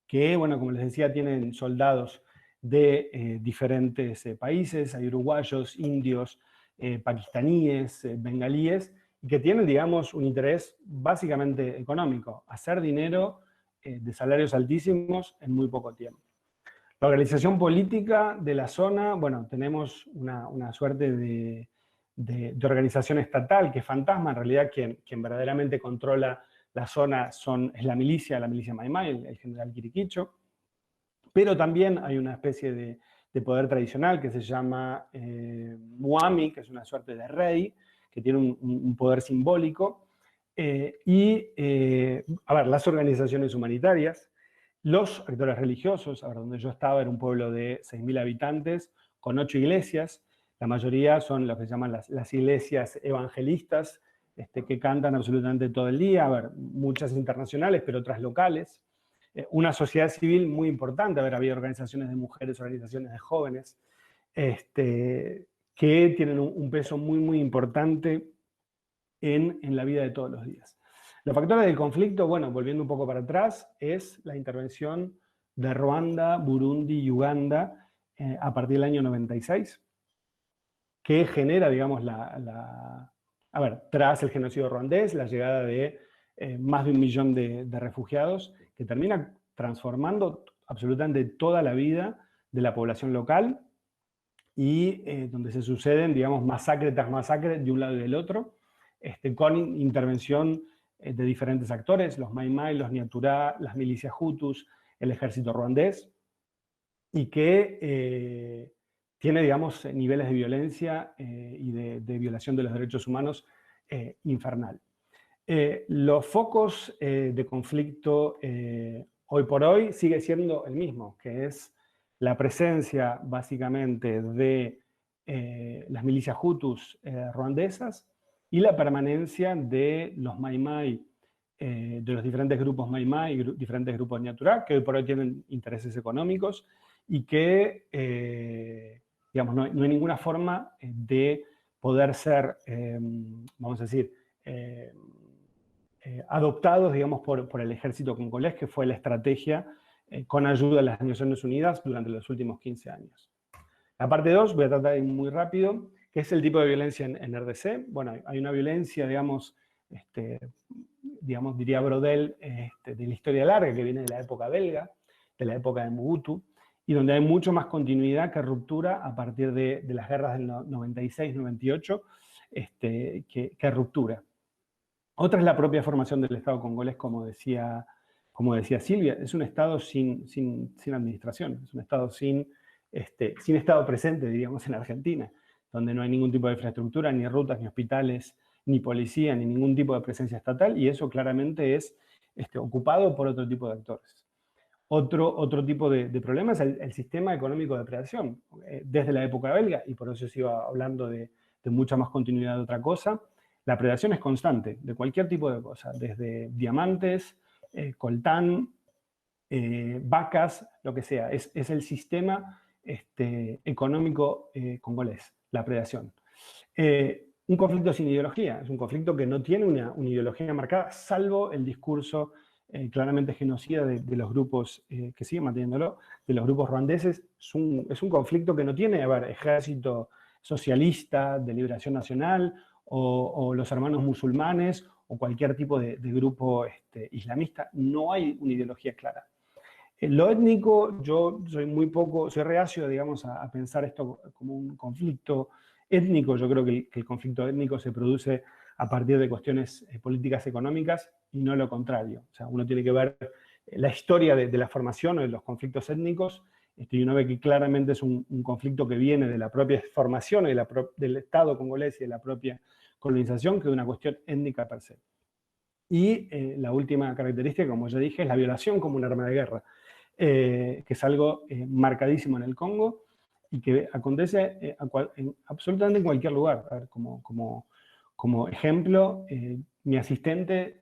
que, bueno, como les decía, tienen soldados de diferentes países, hay uruguayos, indios, pakistaníes, bengalíes, y que tienen, digamos, un interés básicamente económico, hacer dinero de salarios altísimos en muy poco tiempo. La organización política de la zona, bueno, tenemos una suerte de organización estatal que es fantasma. En realidad quien verdaderamente controla la zona es la milicia Mai Mai, el general Quiriquicho. Pero también hay una especie de poder tradicional que se llama Muami, que es una suerte de rey, que tiene un poder simbólico. Las organizaciones humanitarias, los actores religiosos, donde yo estaba era un pueblo de 6.000 habitantes, con 8 iglesias. La mayoría son lo que se llaman las iglesias evangelistas, que cantan absolutamente todo el día. Muchas internacionales, pero otras locales. Una sociedad civil muy importante. Había organizaciones de mujeres, organizaciones de jóvenes, que tienen un peso muy, muy importante en la vida de todos los días. Los factores del conflicto, bueno, volviendo un poco para atrás, es la intervención de Ruanda, Burundi y Uganda a partir del año 96, que genera, digamos, tras el genocidio ruandés, la llegada de más de 1 millón de refugiados, que termina transformando absolutamente toda la vida de la población local y donde se suceden, digamos, masacre tras masacre de un lado y del otro, con intervención de diferentes actores, los Mai Mai, los Nyatura, las milicias Hutus, el ejército ruandés, y que tiene, digamos, niveles de violencia y de violación de los derechos humanos infernal. Los focos de conflicto hoy por hoy sigue siendo el mismo, que es la presencia básicamente de las milicias Hutus ruandesas y la permanencia de los Mai Mai, de los diferentes grupos Mai Mai y diferentes grupos Nyatura, que hoy por hoy tienen intereses económicos y que, digamos, no hay ninguna forma de poder ser, vamos a decir, adoptados, digamos, por el ejército congolés, que fue la estrategia con ayuda de las Naciones Unidas durante los últimos 15 años. La parte 2, voy a tratar de ir muy rápido, que es el tipo de violencia en RDC. Bueno, hay una violencia, digamos, diría Brodel, de la historia larga, que viene de la época belga, de la época de Mobutu, y donde hay mucho más continuidad que ruptura a partir de las guerras del 96-98, que ruptura. Otra es la propia formación del Estado congolés, como decía Silvia, es un Estado sin administración, es un Estado sin Estado presente, diríamos, en Argentina, donde no hay ningún tipo de infraestructura, ni rutas, ni hospitales, ni policía, ni ningún tipo de presencia estatal, y eso claramente es ocupado por otro tipo de actores. Otro tipo de problema es el sistema económico de predación. Desde la época belga, y por eso se iba hablando de mucha más continuidad de otra cosa, la predación es constante, de cualquier tipo de cosa, desde diamantes, coltán, vacas, lo que sea. Es el sistema económico congolés, la predación. Un conflicto sin ideología, es un conflicto que no tiene una ideología marcada, salvo el discurso claramente genocida de los grupos que siguen manteniéndolo, de los grupos ruandeses. Es un conflicto que no tiene, ejército socialista, de liberación nacional, o los hermanos musulmanes, o cualquier tipo de grupo islamista. No hay una ideología clara. Lo étnico, yo soy reacio, digamos, a pensar esto como un conflicto étnico. Yo creo que el conflicto étnico se produce a partir de cuestiones políticas económicas y no lo contrario. O sea, uno tiene que ver la historia de la formación o de los conflictos étnicos, y uno ve que claramente es un conflicto que viene de la propia formación y del Estado congolés y de la propia colonización, que de una cuestión étnica per se. Y la última característica, como ya dije, es la violación como un arma de guerra, que es algo marcadísimo en el Congo y que acontece absolutamente en cualquier lugar. A ver, como ejemplo, mi asistente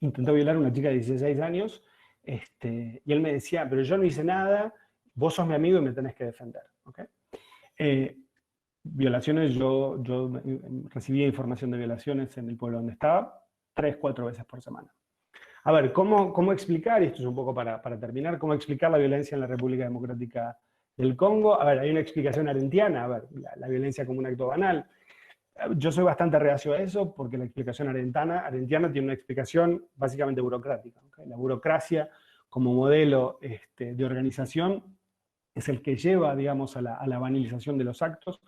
intentó violar a una chica de 16 años y él me decía, pero yo no hice nada, vos sos mi amigo y me tenés que defender. ¿Okay? Violaciones, yo recibía información de violaciones en el pueblo donde estaba 3-4 veces por semana. A ver, ¿cómo explicar, y esto es un poco para terminar, cómo explicar la violencia en la República Democrática del Congo? A ver, hay una explicación arendtiana, a ver, la violencia como un acto banal. Yo soy bastante reacio a eso porque la explicación arendtiana tiene una explicación básicamente burocrática. ¿Okay? La burocracia como modelo de organización es el que lleva, digamos, a la banalización de los actos.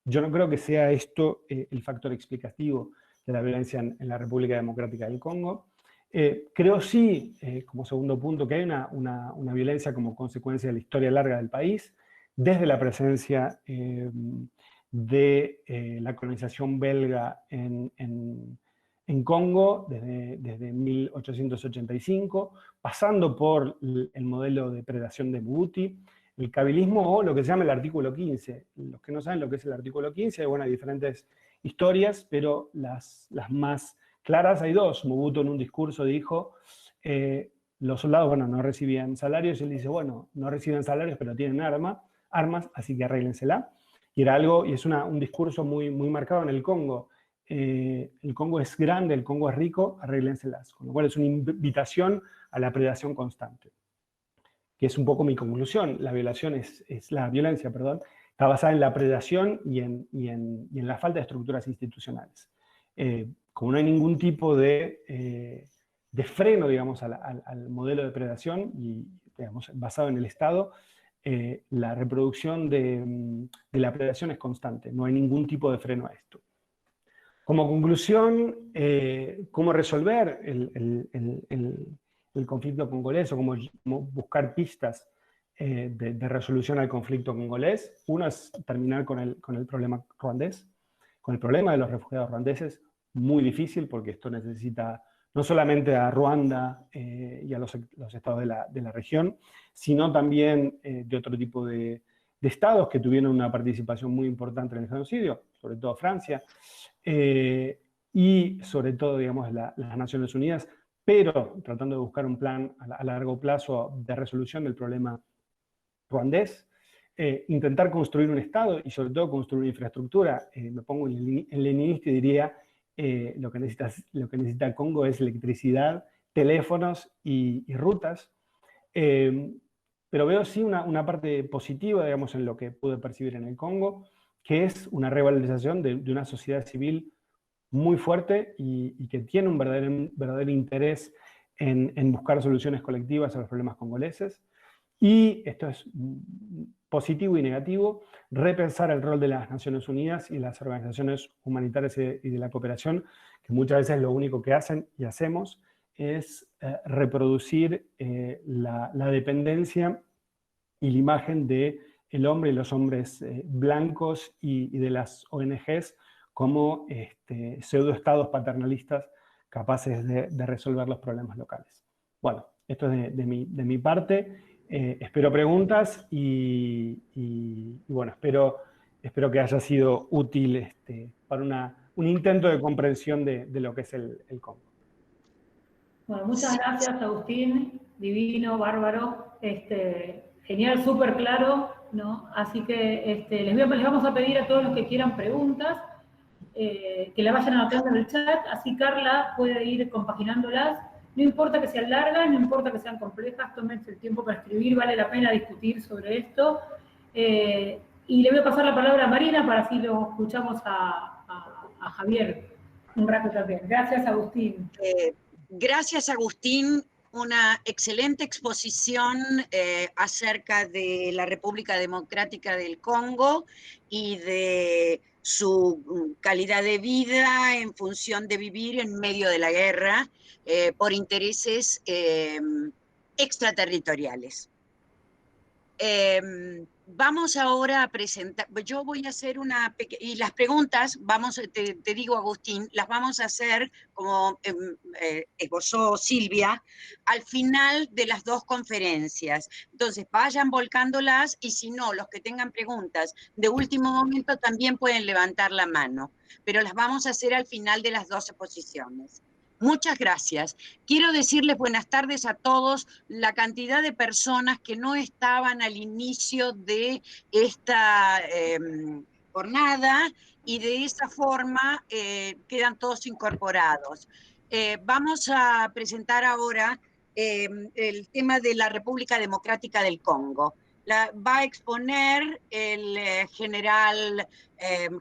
Yo no creo que sea esto el factor explicativo de la violencia en la República Democrática del Congo. Creo sí, como segundo punto, que hay una violencia como consecuencia de la historia larga del país, desde la presencia de la colonización belga en Congo desde 1885, pasando por el modelo de predación de Mobutu, el kabylismo o lo que se llama el artículo 15. Los que no saben lo que es el artículo 15, hay diferentes historias, pero las más claras hay dos. Mobutu en un discurso dijo, los soldados, no recibían salarios, y él dice, bueno, no reciben salarios, pero tienen armas, así que arréglensela. Y era algo, y es un discurso muy marcado en el Congo. el Congo es grande, el Congo es rico, arréglenselas. Con lo cual es una invitación a la predación constante, que es un poco mi conclusión. La violencia, perdón, está basada en la predación y en la falta de estructuras institucionales. Como no hay ningún tipo de freno, digamos, al modelo de predación, y digamos, basado en el Estado, la reproducción de la predación es constante. No hay ningún tipo de freno a esto. Como conclusión, ¿cómo resolver el conflicto congolés o cómo buscar pistas de resolución al conflicto congolés? Uno es terminar con el problema ruandés, con el problema de los refugiados ruandeses, muy difícil porque esto necesita no solamente a Ruanda y a los estados de la región, sino también de otro tipo de estados que tuvieron una participación muy importante en el genocidio, sobre todo Francia, y sobre todo, digamos, las Naciones Unidas, pero tratando de buscar un plan a largo plazo de resolución del problema ruandés, intentar construir un Estado y sobre todo construir una infraestructura. Me pongo en leninista y diría, lo que necesita el Congo es electricidad, teléfonos y rutas. Pero veo sí una parte positiva, digamos, en lo que pude percibir en el Congo, que es una revalorización de una sociedad civil muy fuerte y que tiene un verdadero interés en buscar soluciones colectivas a los problemas congoleses. Y esto es positivo y negativo, repensar el rol de las Naciones Unidas y las organizaciones humanitarias y de la cooperación, que muchas veces lo único que hacen y hacemos es reproducir la dependencia y la imagen del hombre y los hombres blancos y de las ONGs como pseudoestados paternalistas capaces de resolver los problemas locales. Bueno, esto es de mi parte. Espero preguntas y bueno, espero que haya sido útil para un intento de comprensión de lo que es el Congo. Bueno, muchas gracias, Agustín, divino, bárbaro, genial, súper claro, ¿no? Así que les vamos a pedir a todos los que quieran preguntas que la vayan anotando en el chat, así Carla puede ir compaginándolas. No importa que sean largas, no importa que sean complejas, tómense el tiempo para escribir, vale la pena discutir sobre esto. Y le voy a pasar la palabra a Marina para así lo escuchamos a Javier un rato también. Gracias, Agustín. Gracias, Agustín. Una excelente exposición acerca de la República Democrática del Congo y de su calidad de vida en función de vivir en medio de la guerra por intereses extraterritoriales. Vamos ahora a presentar, yo voy a hacer y las preguntas, te digo, Agustín, las vamos a hacer, como esbozó Silvia, al final de las dos conferencias. Entonces, vayan volcándolas y si no, los que tengan preguntas de último momento también pueden levantar la mano, pero las vamos a hacer al final de las dos exposiciones. Muchas gracias. Quiero decirles buenas tardes a todos. La cantidad de personas que no estaban al inicio de esta jornada y de esa forma quedan todos incorporados. Vamos a presentar ahora el tema de la República Democrática del Congo. Va a exponer el general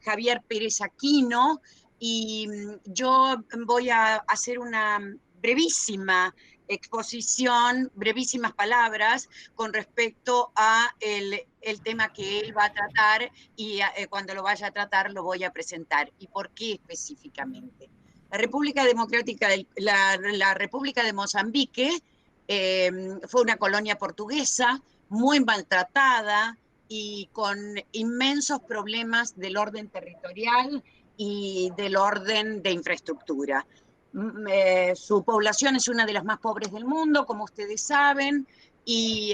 Javier Pérez Aquino, y yo voy a hacer una brevísima exposición, brevísimas palabras con respecto a el tema que él va a tratar y cuando lo vaya a tratar lo voy a presentar. ¿Y por qué específicamente? La República Democrática, la República de Mozambique fue una colonia portuguesa muy maltratada y con inmensos problemas del orden territorial y del orden de infraestructura. Su población es una de las más pobres del mundo, como ustedes saben, y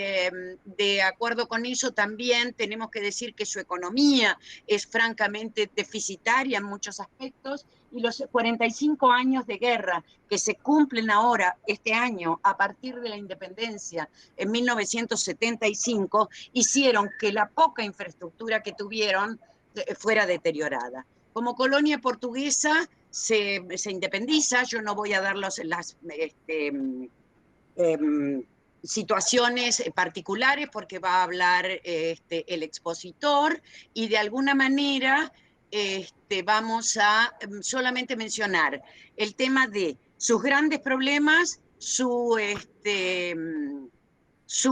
de acuerdo con eso también tenemos que decir que su economía es francamente deficitaria en muchos aspectos, y los 45 años de guerra que se cumplen ahora, este año, a partir de la independencia en 1975, hicieron que la poca infraestructura que tuvieron fuera deteriorada. Como colonia portuguesa se independiza. Yo no voy a dar las situaciones particulares porque va a hablar el expositor, y de alguna manera vamos a solamente mencionar el tema de sus grandes problemas, su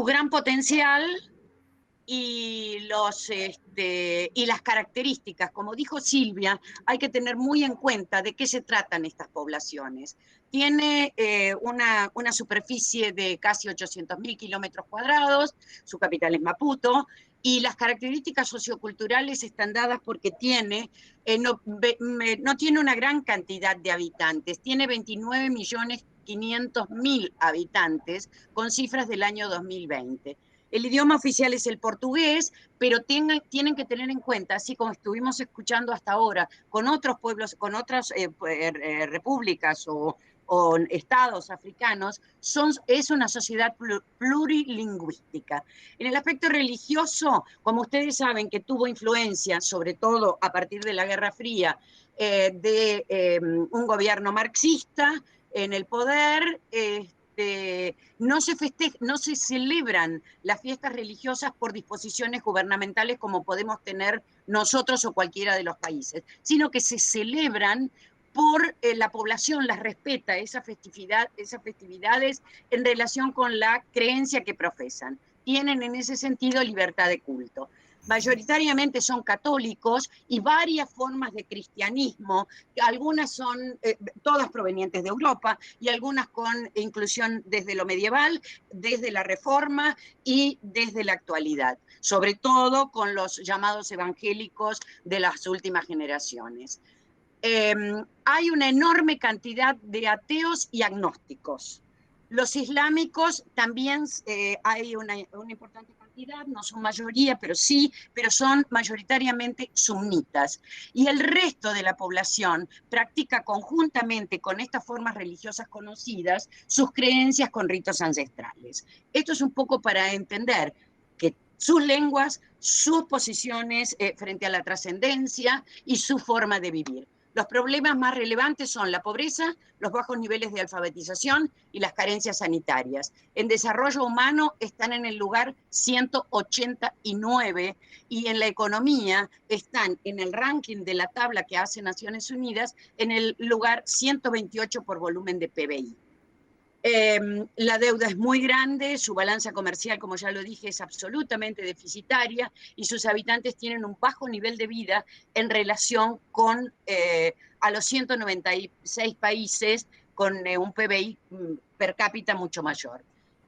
gran potencial y las características. Como dijo Silvia, hay que tener muy en cuenta de qué se tratan estas poblaciones. Tiene una superficie de casi 800.000 kilómetros cuadrados, su capital es Maputo, y las características socioculturales están dadas porque no tiene una gran cantidad de habitantes, tiene 29.500.000 habitantes, con cifras del año 2020. El idioma oficial es el portugués, pero tienen que tener en cuenta, así como estuvimos escuchando hasta ahora, con otros pueblos, con otras repúblicas o estados africanos, es una sociedad plurilingüística. En el aspecto religioso, como ustedes saben, que tuvo influencia, sobre todo a partir de la Guerra Fría, de un gobierno marxista en el poder, no se celebran las fiestas religiosas por disposiciones gubernamentales como podemos tener nosotros o cualquiera de los países, sino que se celebran por la población, las respeta esas festividades en relación con la creencia que profesan. Tienen en ese sentido libertad de culto. Mayoritariamente son católicos y varias formas de cristianismo, algunas son todas provenientes de Europa y algunas con inclusión desde lo medieval, desde la Reforma y desde la actualidad, sobre todo con los llamados evangélicos de las últimas generaciones. Hay una enorme cantidad de ateos y agnósticos. Los islámicos también hay una importante cantidad, no son mayoría, pero son mayoritariamente sunitas. Y el resto de la población practica conjuntamente con estas formas religiosas conocidas sus creencias con ritos ancestrales. Esto es un poco para entender que sus lenguas, sus posiciones frente a la trascendencia y su forma de vivir. Los problemas más relevantes son la pobreza, los bajos niveles de alfabetización y las carencias sanitarias. En desarrollo humano están en el lugar 189 y en la economía están en el ranking de la tabla que hace Naciones Unidas en el lugar 128 por volumen de PBI. La deuda es muy grande, su balanza comercial, como ya lo dije, es absolutamente deficitaria y sus habitantes tienen un bajo nivel de vida en relación con a los 196 países con un PBI per cápita mucho mayor.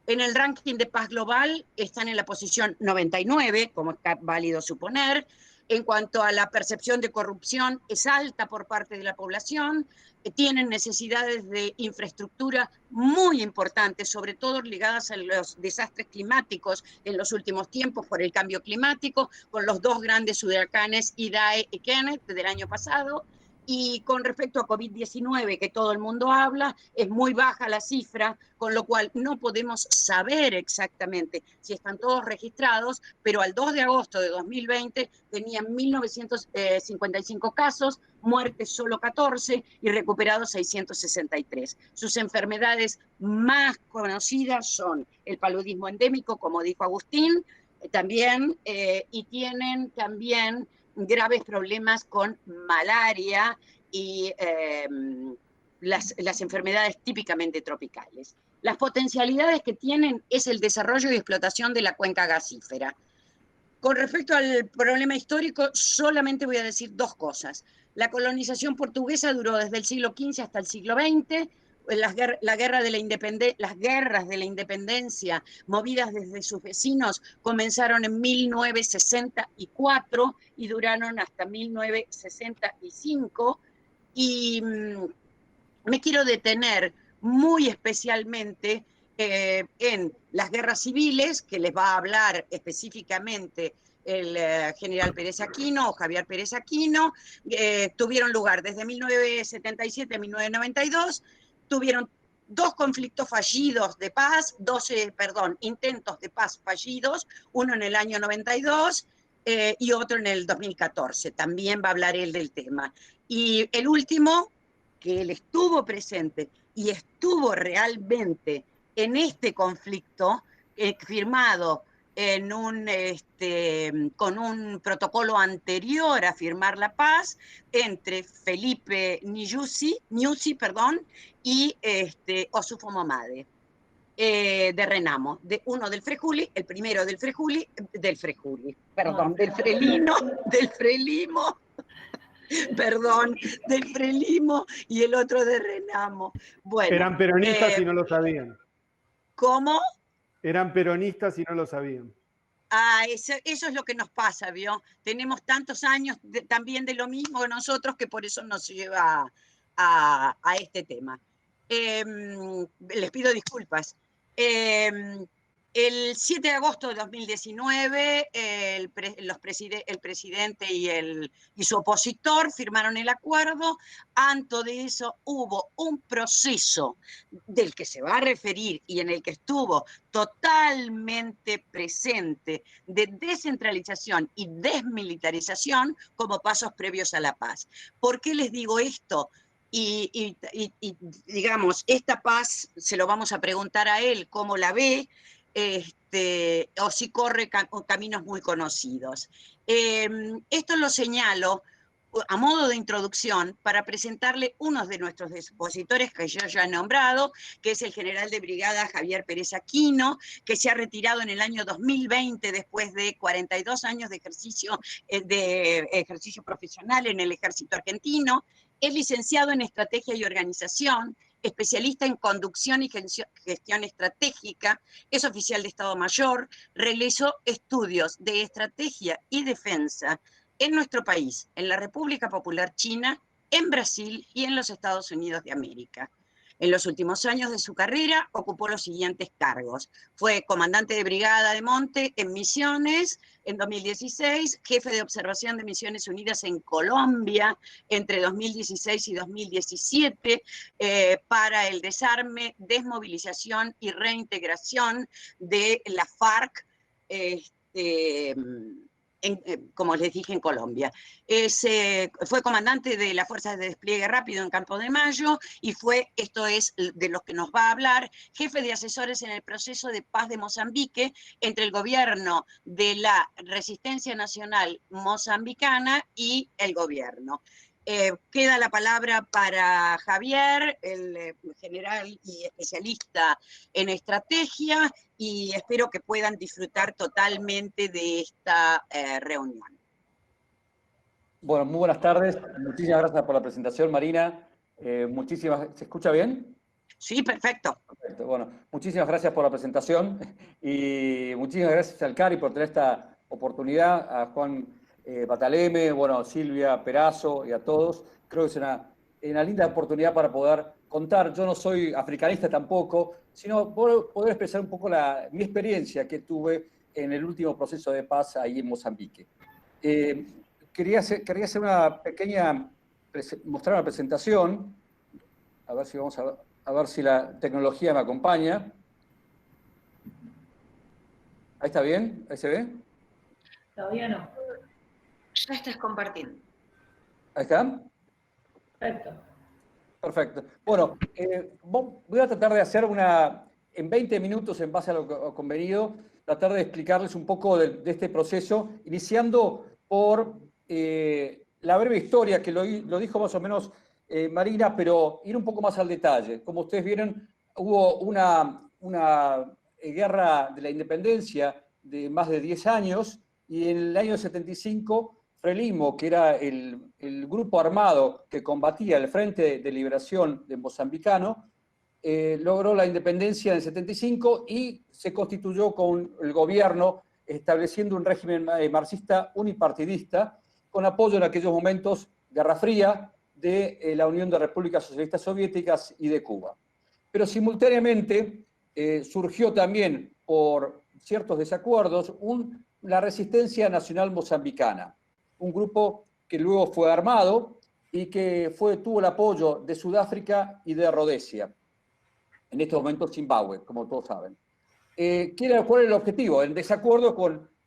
En el ranking de paz global están en la posición 99, como es válido suponer. En cuanto a la percepción de corrupción, es alta por parte de la población, tienen necesidades de infraestructura muy importantes, sobre todo ligadas a los desastres climáticos en los últimos tiempos por el cambio climático, con los dos grandes huracanes Idai y Kenneth del año pasado. Y con respecto a COVID-19, que todo el mundo habla, es muy baja la cifra, con lo cual no podemos saber exactamente si están todos registrados, pero al 2 de agosto de 2020 tenían 1.955 casos, muertes solo 14 y recuperados 663. Sus enfermedades más conocidas son el paludismo endémico, como dijo Agustín, también, y tienen también graves problemas con malaria y las enfermedades típicamente tropicales. Las potencialidades que tienen es el desarrollo y explotación de la cuenca gasífera. Con respecto al problema histórico, solamente voy a decir dos cosas. La colonización portuguesa duró desde el siglo XV hasta el siglo XX, las guerras de la independencia movidas desde sus vecinos comenzaron en 1964 y duraron hasta 1965. Y me quiero detener muy especialmente en las guerras civiles, que les va a hablar específicamente el general Pérez Aquino o Javier Pérez Aquino. Tuvieron lugar desde 1977 a 1992, tuvieron dos conflictos fallidos de paz, intentos de paz fallidos, uno en el año 92 y otro en el 2014, también va a hablar él del tema. Y el último que él estuvo presente y estuvo realmente en este conflicto firmado con un protocolo anterior a firmar la paz entre Felipe Nyusi y Osufo Momade. De Renamo, uno del Frejuli, el primero del Frelimo y el otro de Renamo. Bueno, eran peronistas y no lo sabían. ¿Cómo? Eran peronistas y no lo sabían. Eso es lo que nos pasa, ¿vio? Tenemos tantos años también de lo mismo que nosotros que por eso nos lleva a este tema. Les pido disculpas. El 7 de agosto de 2019, el presidente y su opositor firmaron el acuerdo. Antes de eso hubo un proceso del que se va a referir y en el que estuvo totalmente presente de descentralización y desmilitarización como pasos previos a la paz. ¿Por qué les digo esto? Y digamos, esta paz se lo vamos a preguntar a él cómo la ve, o si corre caminos muy conocidos. Esto lo señalo a modo de introducción para presentarle uno de nuestros expositores que yo ya he nombrado, que es el general de brigada Javier Pérez Aquino, que se ha retirado en el año 2020 después de 42 años de ejercicio profesional en el ejército argentino. Es licenciado en Estrategia y Organización, especialista en Conducción y Gestión Estratégica, es oficial de Estado Mayor, realizó estudios de Estrategia y Defensa en nuestro país, en la República Popular China, en Brasil y en los Estados Unidos de América. En los últimos años de su carrera ocupó los siguientes cargos. Fue comandante de brigada de monte en Misiones en 2016, jefe de observación de Misiones Unidas en Colombia entre 2016 y 2017 para el desarme, desmovilización y reintegración de la FARC, como les dije, en Colombia. Fue comandante de las Fuerzas de Despliegue Rápido en Campo de Mayo y esto es de lo que nos va a hablar, jefe de asesores en el proceso de paz de Mozambique entre el gobierno de la Resistencia Nacional Mozambicana y el gobierno. Queda la palabra para Javier, el general y especialista en estrategia, y espero que puedan disfrutar totalmente de esta reunión. Bueno, muy buenas tardes. Muchísimas gracias por la presentación, Marina. ¿Se escucha bien? Sí, perfecto. Perfecto. Bueno, muchísimas gracias por la presentación y muchísimas gracias al CARI por tener esta oportunidad, a Juan Bataleme, bueno, a Silvia Perazo y a todos. Creo que es una linda oportunidad para poder contar. Yo no soy africanista tampoco, sino poder expresar un poco mi experiencia que tuve en el último proceso de paz ahí en Mozambique. Quería hacer mostrar una presentación, a ver si a ver si la tecnología me acompaña. ¿Ahí está bien? ¿Ahí se ve? Todavía no. Ya estás compartiendo. ¿Ahí está? Perfecto. Perfecto. Bueno, voy a tratar de hacer en 20 minutos, en base a lo convenido, tratar de explicarles un poco de este proceso, iniciando por la breve historia, que lo dijo más o menos Marina, pero ir un poco más al detalle. Como ustedes vieron, hubo una guerra de la independencia de más de 10 años, y en el año 75, Frelimo, que era el grupo armado que combatía el Frente de Liberación de Mozambicano, logró la independencia en el 75 y se constituyó con el gobierno, estableciendo un régimen marxista unipartidista, con apoyo en aquellos momentos, Guerra Fría, de la Unión de Repúblicas Socialistas Soviéticas y de Cuba. Pero simultáneamente surgió también, por ciertos desacuerdos, la Resistencia Nacional Mozambicana, un grupo que luego fue armado y que tuvo el apoyo de Sudáfrica y de Rodesia, en estos momentos Zimbabue, como todos saben. ¿Cuál era el objetivo? El desacuerdo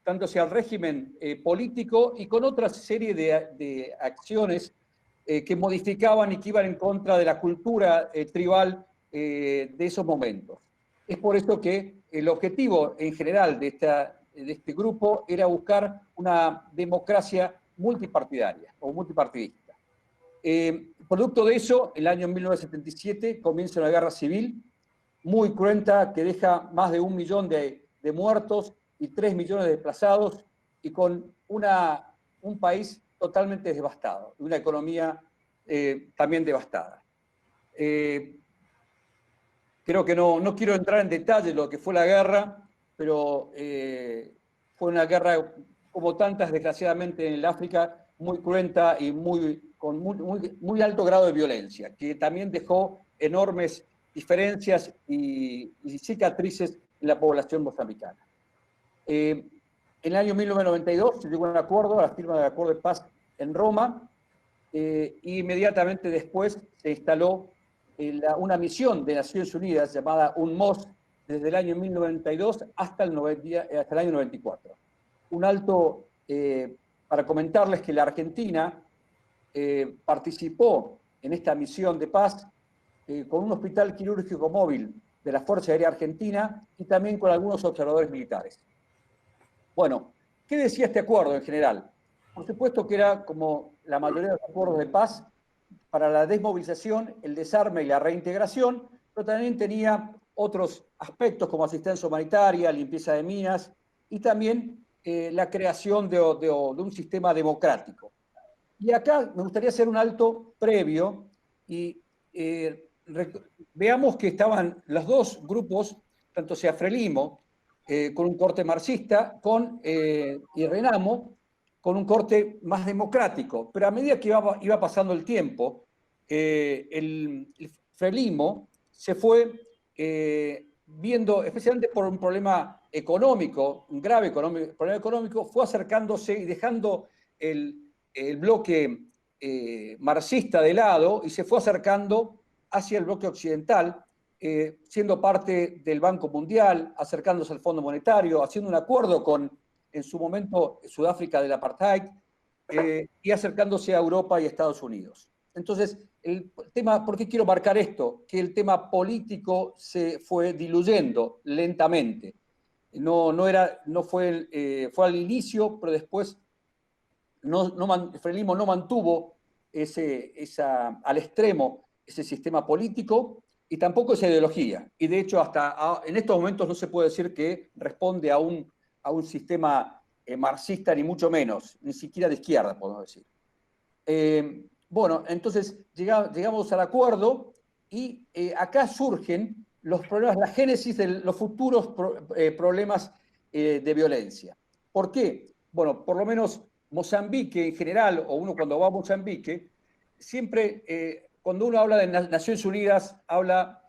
tanto hacia el régimen político y con otra serie de acciones que modificaban y que iban en contra de la cultura tribal de esos momentos. Es por eso que el objetivo en general de este grupo era buscar una democracia multipartidaria o multipartidista. Producto de eso, el año 1977 comienza una guerra civil muy cruenta que deja más de 1 millón de muertos y 3 millones de desplazados y con un país totalmente devastado, una economía también devastada. Creo que no quiero entrar en detalle de lo que fue la guerra, pero fue una guerra, como tantas, desgraciadamente, en el África, muy cruenta y con muy alto grado de violencia, que también dejó enormes diferencias y cicatrices en la población mozambicana. En el año 1992 se llegó a un acuerdo, a la firma del acuerdo de paz en Roma, y inmediatamente después se instaló una misión de Naciones Unidas llamada UNMOS desde el año 1992 hasta el año 94. Un alto, para comentarles que la Argentina participó en esta misión de paz con un hospital quirúrgico móvil de la Fuerza Aérea Argentina y también con algunos observadores militares. Bueno, ¿qué decía este acuerdo en general? Por supuesto que era, como la mayoría de los acuerdos de paz, para la desmovilización, el desarme y la reintegración, pero también tenía otros aspectos como asistencia humanitaria, limpieza de minas y también la creación de un sistema democrático. Y acá me gustaría hacer un alto previo y veamos que estaban los dos grupos, tanto sea Frelimo, con un corte marxista, y Renamo, con un corte más democrático. Pero a medida que iba pasando el tiempo, el Frelimo se fue viendo, especialmente por un problema económico, un grave problema económico, fue acercándose y dejando el bloque marxista de lado y se fue acercando hacia el bloque occidental, siendo parte del Banco Mundial, acercándose al Fondo Monetario, haciendo un acuerdo con, en su momento, Sudáfrica del apartheid, y acercándose a Europa y Estados Unidos. Entonces, el tema, ¿por qué quiero marcar esto? Que el tema político se fue diluyendo lentamente. Fue al inicio, pero después Frelimo no mantuvo al extremo ese sistema político y tampoco esa ideología. Y de hecho, hasta en estos momentos no se puede decir que responde a un sistema marxista, ni mucho menos, ni siquiera de izquierda, podemos decir. Bueno, entonces llegamos al acuerdo y acá surgen los problemas, la génesis de los futuros problemas de violencia. ¿Por qué? Bueno, por lo menos Mozambique en general, o uno cuando va a Mozambique, siempre cuando uno habla de Naciones Unidas, habla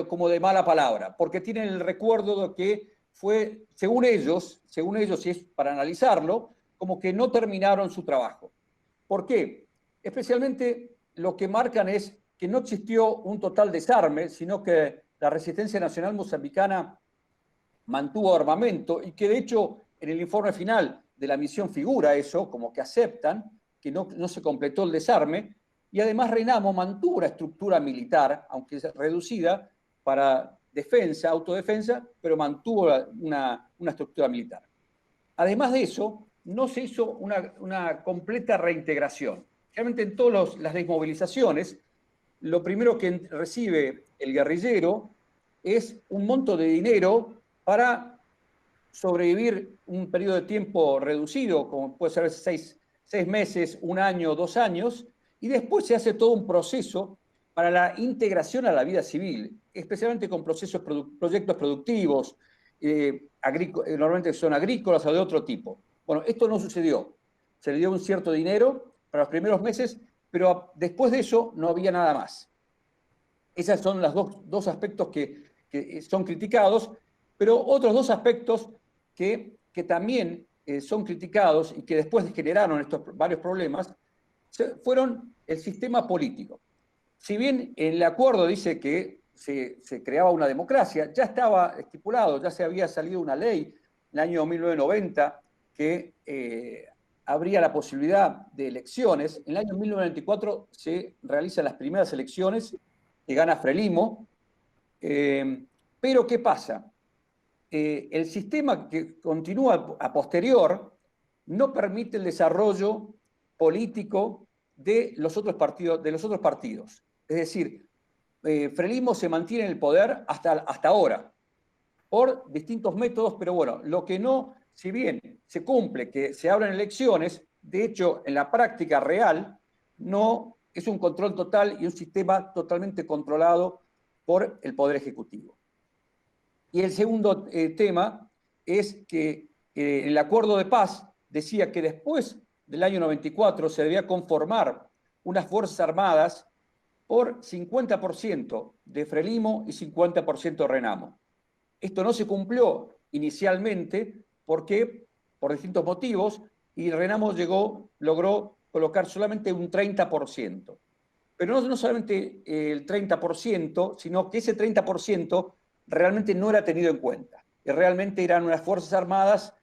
como de mala palabra, porque tienen el recuerdo de que fue, según ellos, y es para analizarlo, como que no terminaron su trabajo. ¿Por qué? Especialmente lo que marcan es que no existió un total desarme, sino que la Resistencia Nacional Mozambicana mantuvo armamento y que de hecho en el informe final de la misión figura eso, como que aceptan que no se completó el desarme, y además Renamo mantuvo una estructura militar, aunque reducida, para defensa, autodefensa, pero mantuvo una estructura militar. Además de eso, no se hizo una completa reintegración. Realmente en todas las desmovilizaciones, lo primero que recibe el guerrillero es un monto de dinero para sobrevivir un periodo de tiempo reducido, como puede ser 6 meses, 1 año, 2 años, y después se hace todo un proceso para la integración a la vida civil, especialmente con proyectos productivos, normalmente son agrícolas o de otro tipo. Bueno, esto no sucedió. Se le dio un cierto dinero para los primeros meses, pero después de eso no había nada más. Esos son los dos aspectos que son criticados, pero otros 2 aspectos que también son criticados y que después generaron estos varios problemas, fueron el sistema político. Si bien el acuerdo dice que se creaba una democracia, ya estaba estipulado, ya se había salido una ley en el año 1990 que habría la posibilidad de elecciones. En el año 1994 se realizan las primeras elecciones que gana Frelimo. Pero ¿qué pasa? El sistema que continúa a posterior no permite el desarrollo político de los otros partidos. Es decir, Frelimo se mantiene en el poder hasta ahora, por distintos métodos, pero bueno, lo que no, si bien se cumple que se abran elecciones, de hecho, en la práctica real, no es un control total y un sistema totalmente controlado por el Poder Ejecutivo. Y el segundo tema es que el acuerdo de paz decía que después del año 94 se debía conformar unas Fuerzas Armadas por 50% de Frelimo y 50% de Renamo. Esto no se cumplió inicialmente porque, por distintos motivos, y Renamo logró colocar solamente un 30%. Pero no solamente el 30%, sino que ese 30% realmente no era tenido en cuenta. Y realmente eran unas Fuerzas Armadas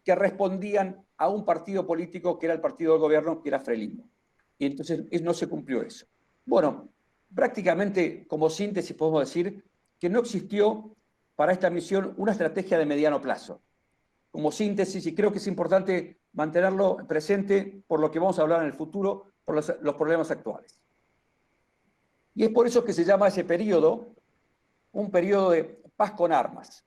que respondían a un partido político que era el partido del gobierno, que era Frelimo. Y entonces no se cumplió eso. Bueno, prácticamente como síntesis podemos decir que no existió para esta misión una estrategia de mediano plazo. Como síntesis, y creo que es importante mantenerlo presente por lo que vamos a hablar en el futuro, por los problemas actuales. Y es por eso que se llama ese periodo un periodo de paz con armas.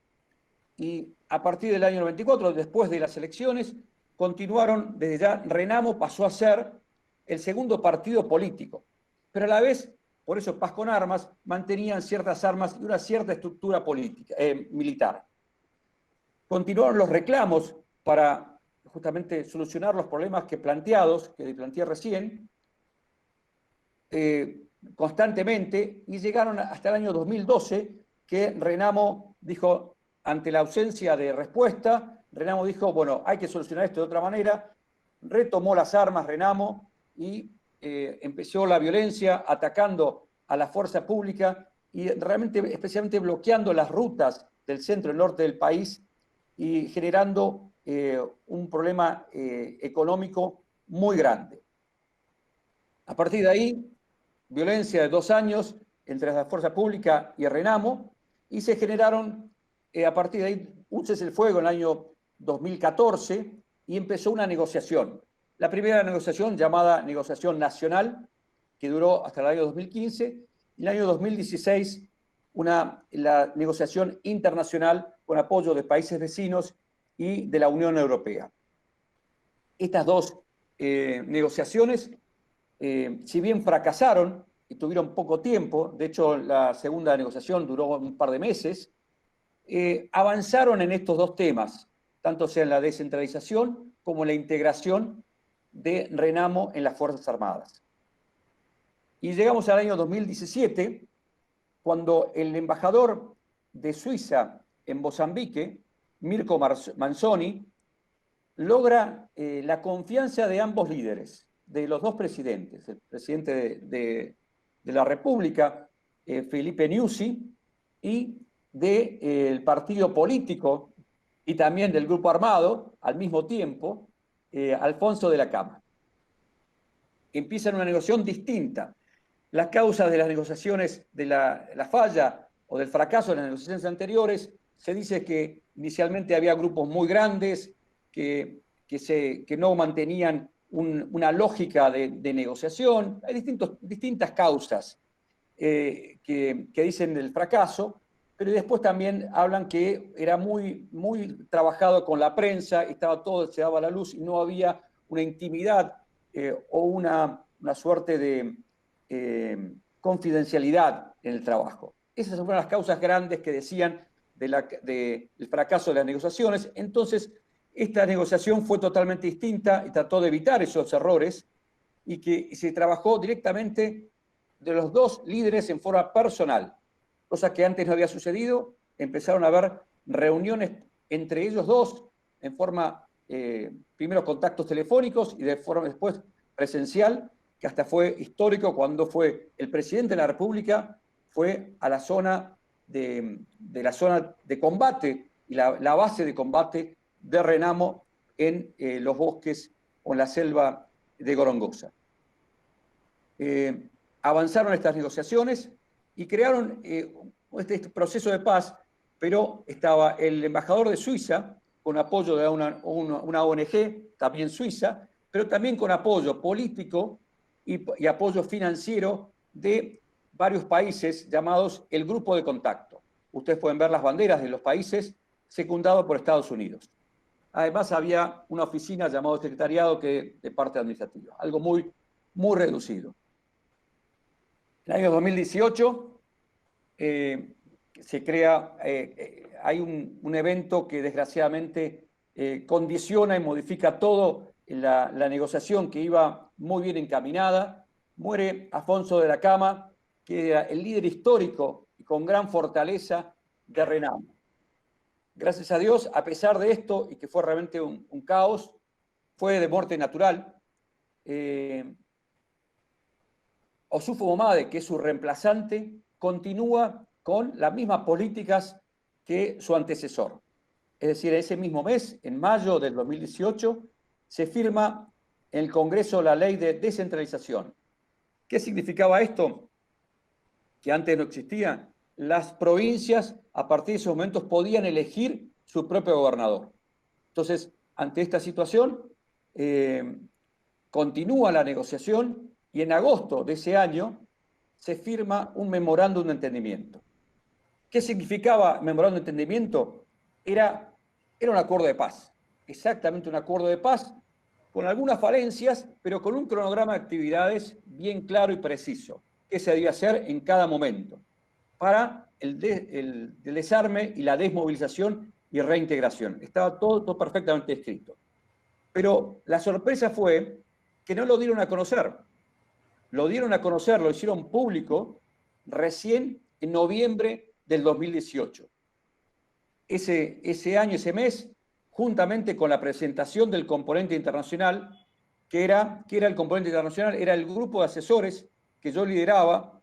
Y a partir del año 94, después de las elecciones, continuaron, desde ya Renamo pasó a ser el segundo partido político, pero a la vez, por eso paz con armas, mantenían ciertas armas y una cierta estructura política, militar. Continuaron los reclamos para justamente solucionar los problemas que planteé recién, constantemente, y llegaron hasta el año 2012, que Renamo dijo, ante la ausencia de respuesta, Renamo dijo, bueno, hay que solucionar esto de otra manera, retomó las armas Renamo y empezó la violencia atacando a la fuerza pública y realmente, especialmente bloqueando las rutas del centro y norte del país y generando un problema económico muy grande. A partir de ahí, violencia de 2 años entre la fuerza pública y Renamo, y se generaron a partir de ahí un cese el fuego en el año 2014 y empezó una negociación. La primera negociación llamada Negociación Nacional, que duró hasta el año 2015, y en el año 2016 la negociación internacional con apoyo de países vecinos y de la Unión Europea. Estas dos negociaciones, si bien fracasaron y tuvieron poco tiempo, de hecho la segunda negociación duró un par de meses, avanzaron en estos dos temas, tanto sea en la descentralización como en la integración de Renamo en las Fuerzas Armadas. Y llegamos al año 2017, cuando el embajador de Suiza en Mozambique, Mirko Manzoni, logra la confianza de ambos líderes, de los dos presidentes, el presidente de la República, Filipe Nyusi, y del partido político y también del grupo armado, al mismo tiempo, Alfonso de la Cama. Empiezan una negociación distinta. Las causas de las negociaciones, de la falla o del fracaso de las negociaciones anteriores, se dice que inicialmente había grupos muy grandes que no mantenían una lógica de negociación. Hay distintas causas que dicen del fracaso, pero después también hablan que era muy, muy trabajado con la prensa, estaba todo, se daba a la luz y no había una intimidad o una suerte de confidencialidad en el trabajo. Esas fueron las causas grandes que decían del fracaso de las negociaciones. Entonces, esta negociación fue totalmente distinta y trató de evitar esos errores y que se trabajó directamente de los dos líderes en forma personal, cosa que antes no había sucedido. Empezaron a haber reuniones entre ellos dos en forma, primero contactos telefónicos y de forma después presencial, que hasta fue histórico cuando fue el presidente de la República, fue a la zona de combate y la base de combate de Renamo en los bosques o en la selva de Gorongosa. Avanzaron estas negociaciones y crearon este proceso de paz, pero estaba el embajador de Suiza, con apoyo de una ONG, también suiza, pero también con apoyo político y apoyo financiero de varios países llamados el Grupo de Contacto. Ustedes pueden ver las banderas de los países secundados por Estados Unidos. Además había una oficina llamada secretariado de parte administrativa, algo muy, muy reducido. En el año 2018 se crea, hay un evento que desgraciadamente condiciona y modifica todo la negociación que iba muy bien encaminada. Muere Afonso de la Cama, que era el líder histórico y con gran fortaleza de Renamo. Gracias a Dios, a pesar de esto, y que fue realmente un caos, fue de muerte natural. Osufo Momade, que es su reemplazante, continúa con las mismas políticas que su antecesor. Es decir, ese mismo mes, en mayo del 2018, se firma en el Congreso la ley de descentralización. ¿Qué significaba esto? Que antes no existía. Las provincias, a partir de esos momentos, podían elegir su propio gobernador. Entonces, ante esta situación, continúa la negociación y en agosto de ese año se firma un memorándum de entendimiento. ¿Qué significaba memorándum de entendimiento? Era un acuerdo de paz, exactamente un acuerdo de paz, con algunas falencias, pero con un cronograma de actividades bien claro y preciso, que se debía hacer en cada momento, para el desarme y la desmovilización y reintegración. Estaba todo perfectamente escrito. Pero la sorpresa fue que no lo dieron a conocer. Lo dieron a conocer, lo hicieron público recién en noviembre del 2018. Ese año, ese mes, juntamente con la presentación del componente internacional, que era el componente internacional, era el grupo de asesores que yo lideraba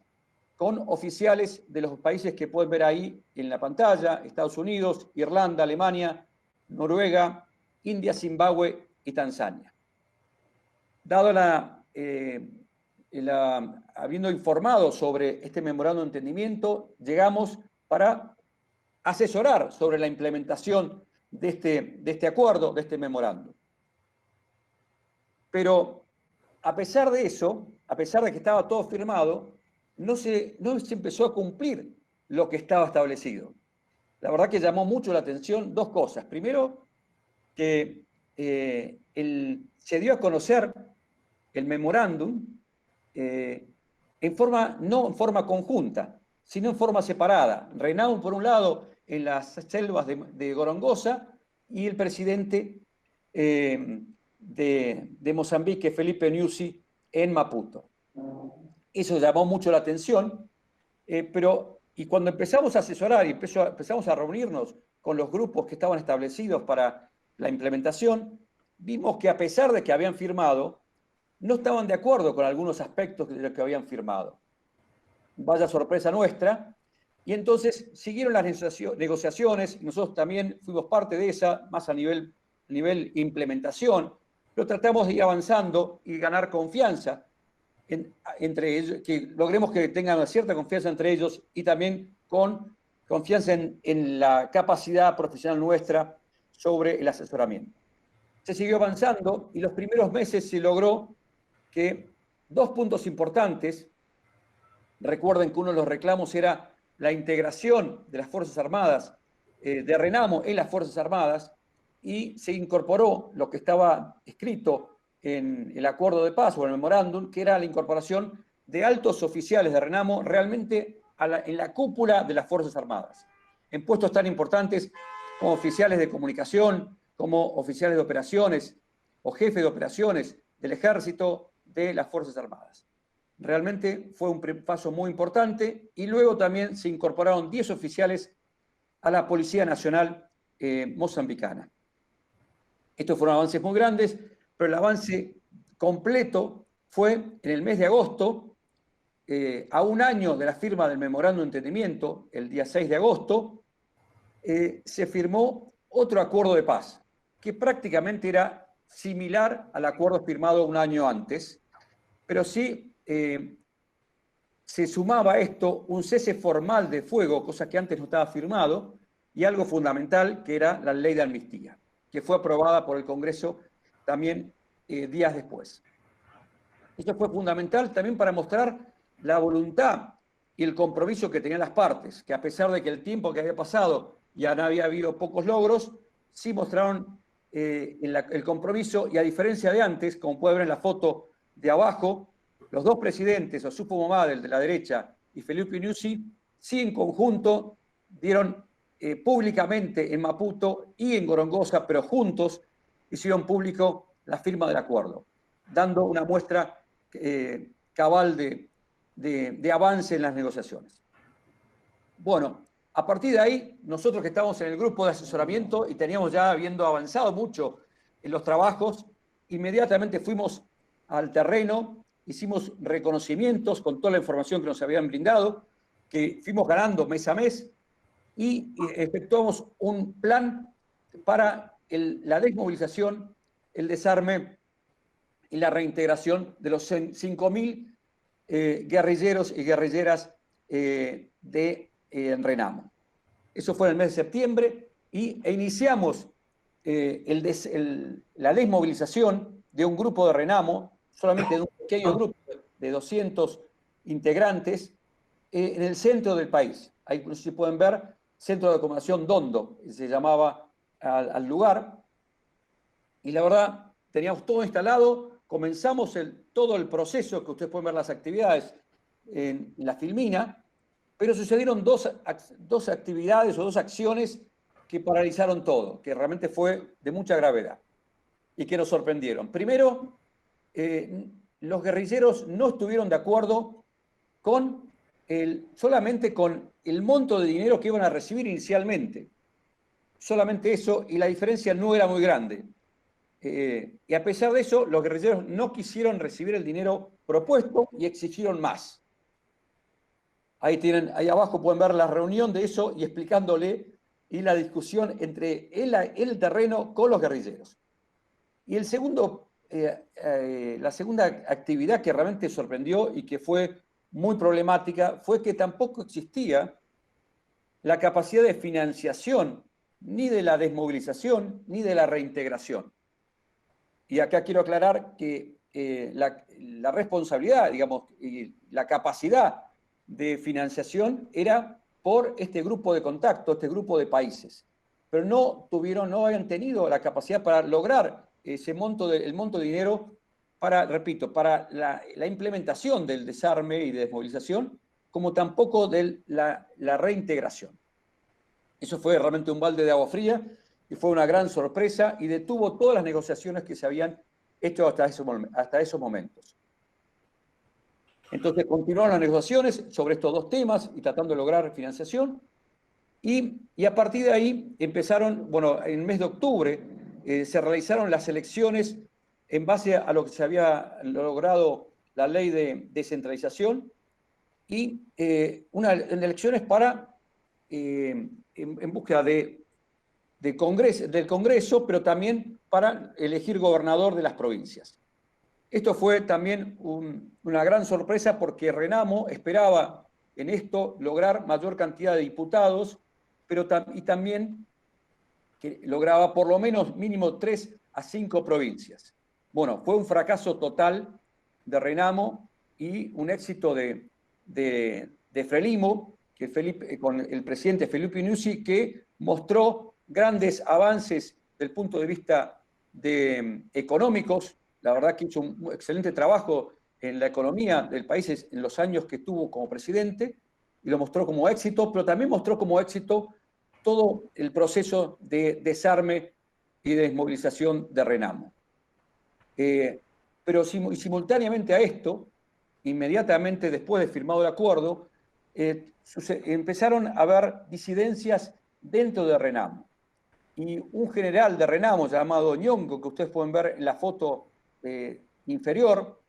con oficiales de los países que pueden ver ahí en la pantalla: Estados Unidos, Irlanda, Alemania, Noruega, India, Zimbabue y Tanzania. Dado habiendo informado sobre este memorándum de entendimiento, llegamos para asesorar sobre la implementación de este acuerdo, de este memorándum. Pero a pesar de eso, a pesar de que estaba todo firmado, no se empezó a cumplir lo que estaba establecido. La verdad que llamó mucho la atención dos cosas. Primero, que se dio a conocer el memorándum no en forma conjunta, sino en forma separada. Renamo, por un lado, en las selvas de Gorongosa, y el presidente de Mozambique, Felipe Nyusi, en Maputo. Eso llamó mucho la atención, y cuando empezamos a asesorar y empezamos a reunirnos con los grupos que estaban establecidos para la implementación, vimos que a pesar de que habían firmado, no estaban de acuerdo con algunos aspectos de lo que habían firmado. Vaya sorpresa nuestra. Y entonces siguieron las negociaciones, nosotros también fuimos parte de esa, más a nivel implementación, pero tratamos de ir avanzando y ganar confianza entre ellos, que logremos que tengan una cierta confianza entre ellos y también con confianza en la capacidad profesional nuestra sobre el asesoramiento. Se siguió avanzando y los primeros meses se logró que dos puntos importantes. Recuerden que uno de los reclamos era la integración de las Fuerzas Armadas de Renamo en las Fuerzas Armadas, y se incorporó lo que estaba escrito en el acuerdo de paz o en el memorándum, que era la incorporación de altos oficiales de Renamo realmente en la cúpula de las Fuerzas Armadas, en puestos tan importantes como oficiales de comunicación, como oficiales de operaciones o jefes de operaciones del Ejército, de las Fuerzas Armadas. Realmente fue un paso muy importante, y luego también se incorporaron 10 oficiales a la Policía Nacional mozambicana. Estos fueron avances muy grandes, pero el avance completo fue en el mes de agosto, a un año de la firma del memorándum de entendimiento, el día 6 de agosto, se firmó otro acuerdo de paz, que prácticamente era similar al acuerdo firmado un año antes, pero sí se sumaba a esto un cese formal de fuego, cosa que antes no estaba firmado, y algo fundamental, que era la ley de amnistía, que fue aprobada por el Congreso también días después. Esto fue fundamental también para mostrar la voluntad y el compromiso que tenían las partes, que a pesar de que el tiempo que había pasado ya no había habido pocos logros, sí mostraron el compromiso, y a diferencia de antes, como puede ver en la foto de abajo, los dos presidentes, Ossufo Momade, el de la derecha, y Felipe Nyusi, sí en conjunto dieron públicamente en Maputo y en Gorongosa, pero juntos hicieron público la firma del acuerdo, dando una muestra cabal de avance en las negociaciones. Bueno, a partir de ahí, nosotros que estábamos en el grupo de asesoramiento y teníamos ya habiendo avanzado mucho en los trabajos, inmediatamente fuimos al terreno, hicimos reconocimientos con toda la información que nos habían brindado, que fuimos ganando mes a mes, y efectuamos un plan para la desmovilización, el desarme y la reintegración de los 5.000 guerrilleros y guerrilleras de Renamo. Eso fue en el mes de septiembre, e iniciamos la desmovilización de un grupo de Renamo, solamente de un pequeño grupo de 200 integrantes, en el centro del país. Ahí se pueden ver, Centro de Acomodación Dondo, se llamaba al lugar, y la verdad, teníamos todo instalado, comenzamos todo el proceso, que ustedes pueden ver las actividades en la filmina, pero sucedieron dos actividades o dos acciones que paralizaron todo, que realmente fue de mucha gravedad y que nos sorprendieron. Primero, los guerrilleros no estuvieron de acuerdo solamente con el monto de dinero que iban a recibir inicialmente. Solamente eso, y la diferencia no era muy grande. Y a pesar de eso, los guerrilleros no quisieron recibir el dinero propuesto y exigieron más. Ahí abajo pueden ver la reunión de eso y explicándole y la discusión entre el terreno con los guerrilleros. Y la segunda actividad que realmente sorprendió y que fue muy problemática fue que tampoco existía la capacidad de financiación ni de la desmovilización ni de la reintegración. Y acá quiero aclarar que la responsabilidad, digamos, y la capacidad de financiación era por este grupo de contacto, este grupo de países. Pero no habían tenido la capacidad para lograr el monto de dinero para, repito, para la implementación del desarme y de desmovilización, como tampoco de la reintegración. Eso fue realmente un balde de agua fría y fue una gran sorpresa y detuvo todas las negociaciones que se habían hecho hasta esos momentos. Entonces continuaron las negociaciones sobre estos dos temas y tratando de lograr financiación, y a partir de ahí empezaron, bueno, en el mes de octubre se realizaron las elecciones en base a lo que se había logrado la ley de descentralización, y elecciones en búsqueda del Congreso, pero también para elegir gobernador de las provincias. Esto fue también una gran sorpresa porque Renamo esperaba en esto lograr mayor cantidad de diputados, y también que lograba por lo menos mínimo 3 a 5 provincias. Bueno, fue un fracaso total de Renamo y un éxito de Frelimo, con el presidente Felipe Nyusi, que mostró grandes avances desde el punto de vista económicos. La verdad que hizo un excelente trabajo en la economía del país en los años que estuvo como presidente, y lo mostró como éxito, pero también mostró como éxito todo el proceso de desarme y de desmovilización de Renamo. Pero simultáneamente a esto, inmediatamente después de firmado el acuerdo, empezaron a haber disidencias dentro de Renamo. Y un general de Renamo llamado Ñongo, que ustedes pueden ver en la foto inferior,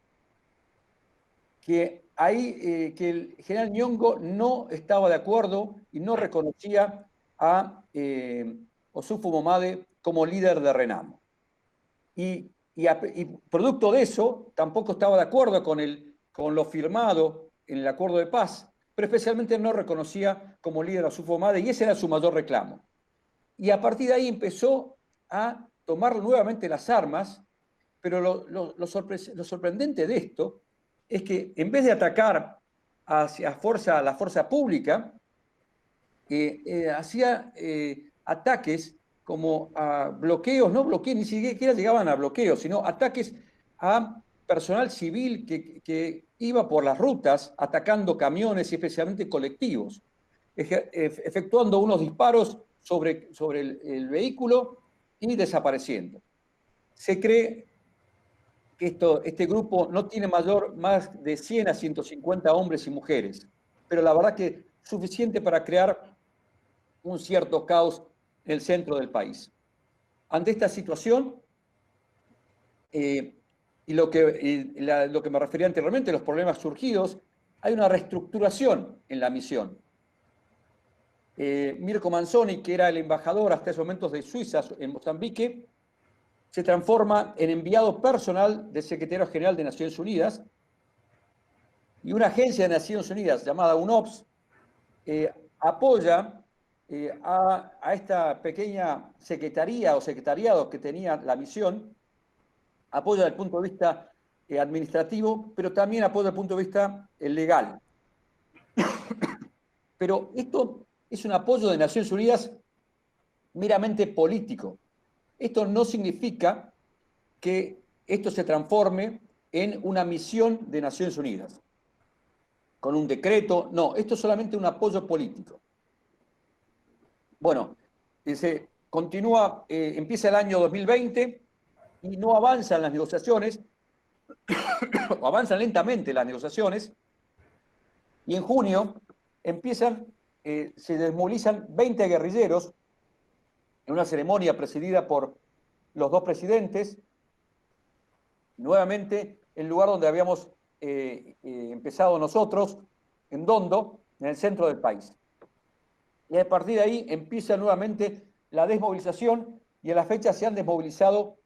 que el general Ñongo no estaba de acuerdo y no reconocía a Ossufo Momade como líder de Renamo. y producto de eso, tampoco estaba de acuerdo con lo firmado en el acuerdo de paz, pero especialmente no reconocía como líder a Yusuf Ahmadi, y ese era su mayor reclamo. Y a partir de ahí empezó a tomar nuevamente las armas, pero lo sorprendente de esto es que en vez de atacar hacia la fuerza pública, hacía ataques como a bloqueos, no bloqueos, ni siquiera llegaban a bloqueos, sino ataques a personal civil que iba por las rutas atacando camiones y especialmente colectivos, efectuando unos disparos sobre el vehículo y desapareciendo. Se cree que este grupo no tiene más de 100 a 150 hombres y mujeres, pero la verdad que suficiente para crear un cierto caos en el centro del país. Ante esta situación, y lo que me refería anteriormente, los problemas surgidos, hay una reestructuración en la misión. Mirko Manzoni, que era el embajador hasta esos momentos de Suiza en Mozambique, se transforma en enviado personal del secretario general de Naciones Unidas, y una agencia de Naciones Unidas llamada UNOPS apoya a esta pequeña secretaría o secretariado que tenía la misión, apoya desde el punto de vista administrativo, pero también apoya desde el punto de vista legal. Pero esto es un apoyo de Naciones Unidas meramente político. Esto no significa que esto se transforme en una misión de Naciones Unidas, con un decreto. No, esto es solamente un apoyo político. Bueno, continúa, empieza el año 2020 y no avanzan las negociaciones, o avanzan lentamente las negociaciones, y en junio se desmovilizan 20 guerrilleros en una ceremonia presidida por los dos presidentes, nuevamente en el lugar donde habíamos empezado nosotros, en Dondo, en el centro del país. Y a partir de ahí empieza nuevamente la desmovilización, y a la fecha se han desmovilizado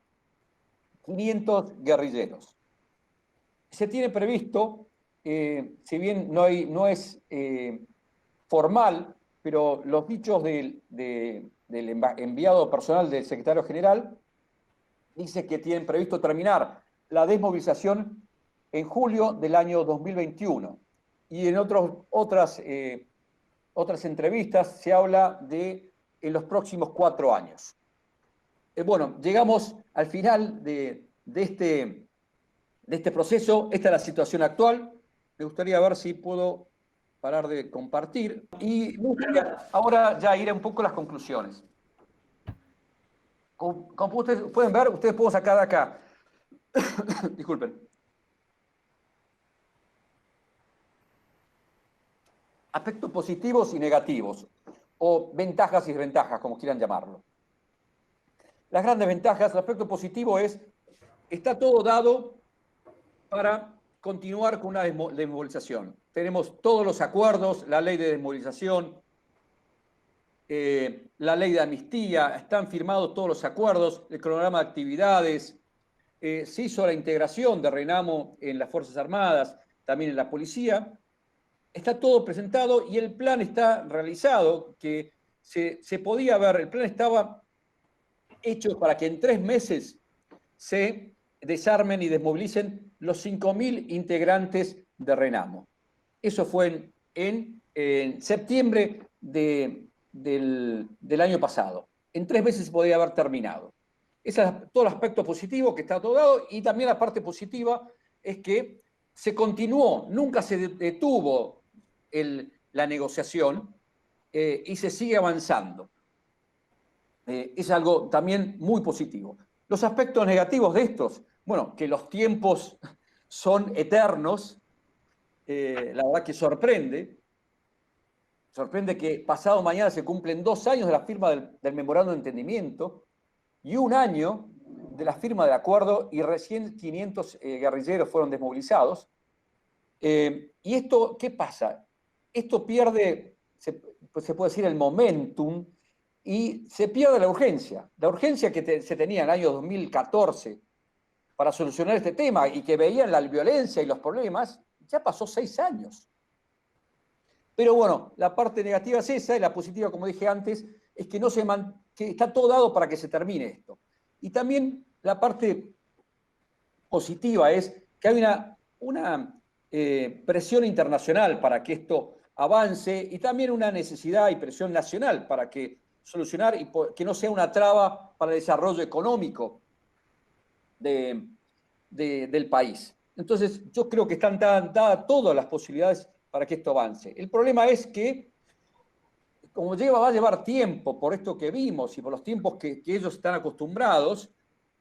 500 guerrilleros. Se tiene previsto, si bien no es formal, pero los dichos del enviado personal del secretario general dice que tienen previsto terminar la desmovilización en julio del año 2021. Y en otras entrevistas se habla de en los próximos 4 años. Bueno, llegamos al final de este proceso. Esta es la situación actual. Me gustaría ver si puedo parar de compartir. Y me gustaría ahora ya ir a un poco a las conclusiones. Como ustedes pueden ver, ustedes pueden sacar de acá. Disculpen. Aspectos positivos y negativos, o ventajas y desventajas, como quieran llamarlo. Las grandes ventajas, el aspecto positivo es, está todo dado para continuar con una desmovilización. Tenemos todos los acuerdos, la ley de desmovilización, la ley de amnistía, están firmados todos los acuerdos, el cronograma de actividades, se hizo la integración de RENAMO en las Fuerzas Armadas, también en la policía. Está todo presentado y el plan está realizado, que se podía ver, el plan estaba hecho para que en 3 meses se desarmen y desmovilicen los 5.000 integrantes de RENAMO. Eso fue en septiembre del año pasado. En 3 meses se podía haber terminado. Ese es todo el aspecto positivo, que está todo dado, y también la parte positiva es que se continuó, nunca se detuvo la negociación y se sigue avanzando. Es algo también muy positivo. Los aspectos negativos de estos, bueno, que los tiempos son eternos, la verdad que sorprende que pasado mañana se cumplen 2 años de la firma del memorándum de entendimiento y 1 año de la firma del acuerdo, y recién 500 guerrilleros fueron desmovilizados. ¿Y esto qué pasa? Esto pierde, se puede decir, el momentum y se pierde la urgencia. La urgencia que se tenía en el año 2014 para solucionar este tema y que veían la violencia y los problemas, ya pasó 6 años. Pero bueno, la parte negativa es esa, y la positiva, como dije antes, es que, que está todo dado para que se termine esto. Y también la parte positiva es que hay una presión internacional para que esto avance y también una necesidad y presión nacional para que solucionar y que no sea una traba para el desarrollo económico del país. Entonces, yo creo que están dadas todas las posibilidades para que esto avance. El problema es que, como va a llevar tiempo por esto que vimos y por los tiempos que ellos están acostumbrados,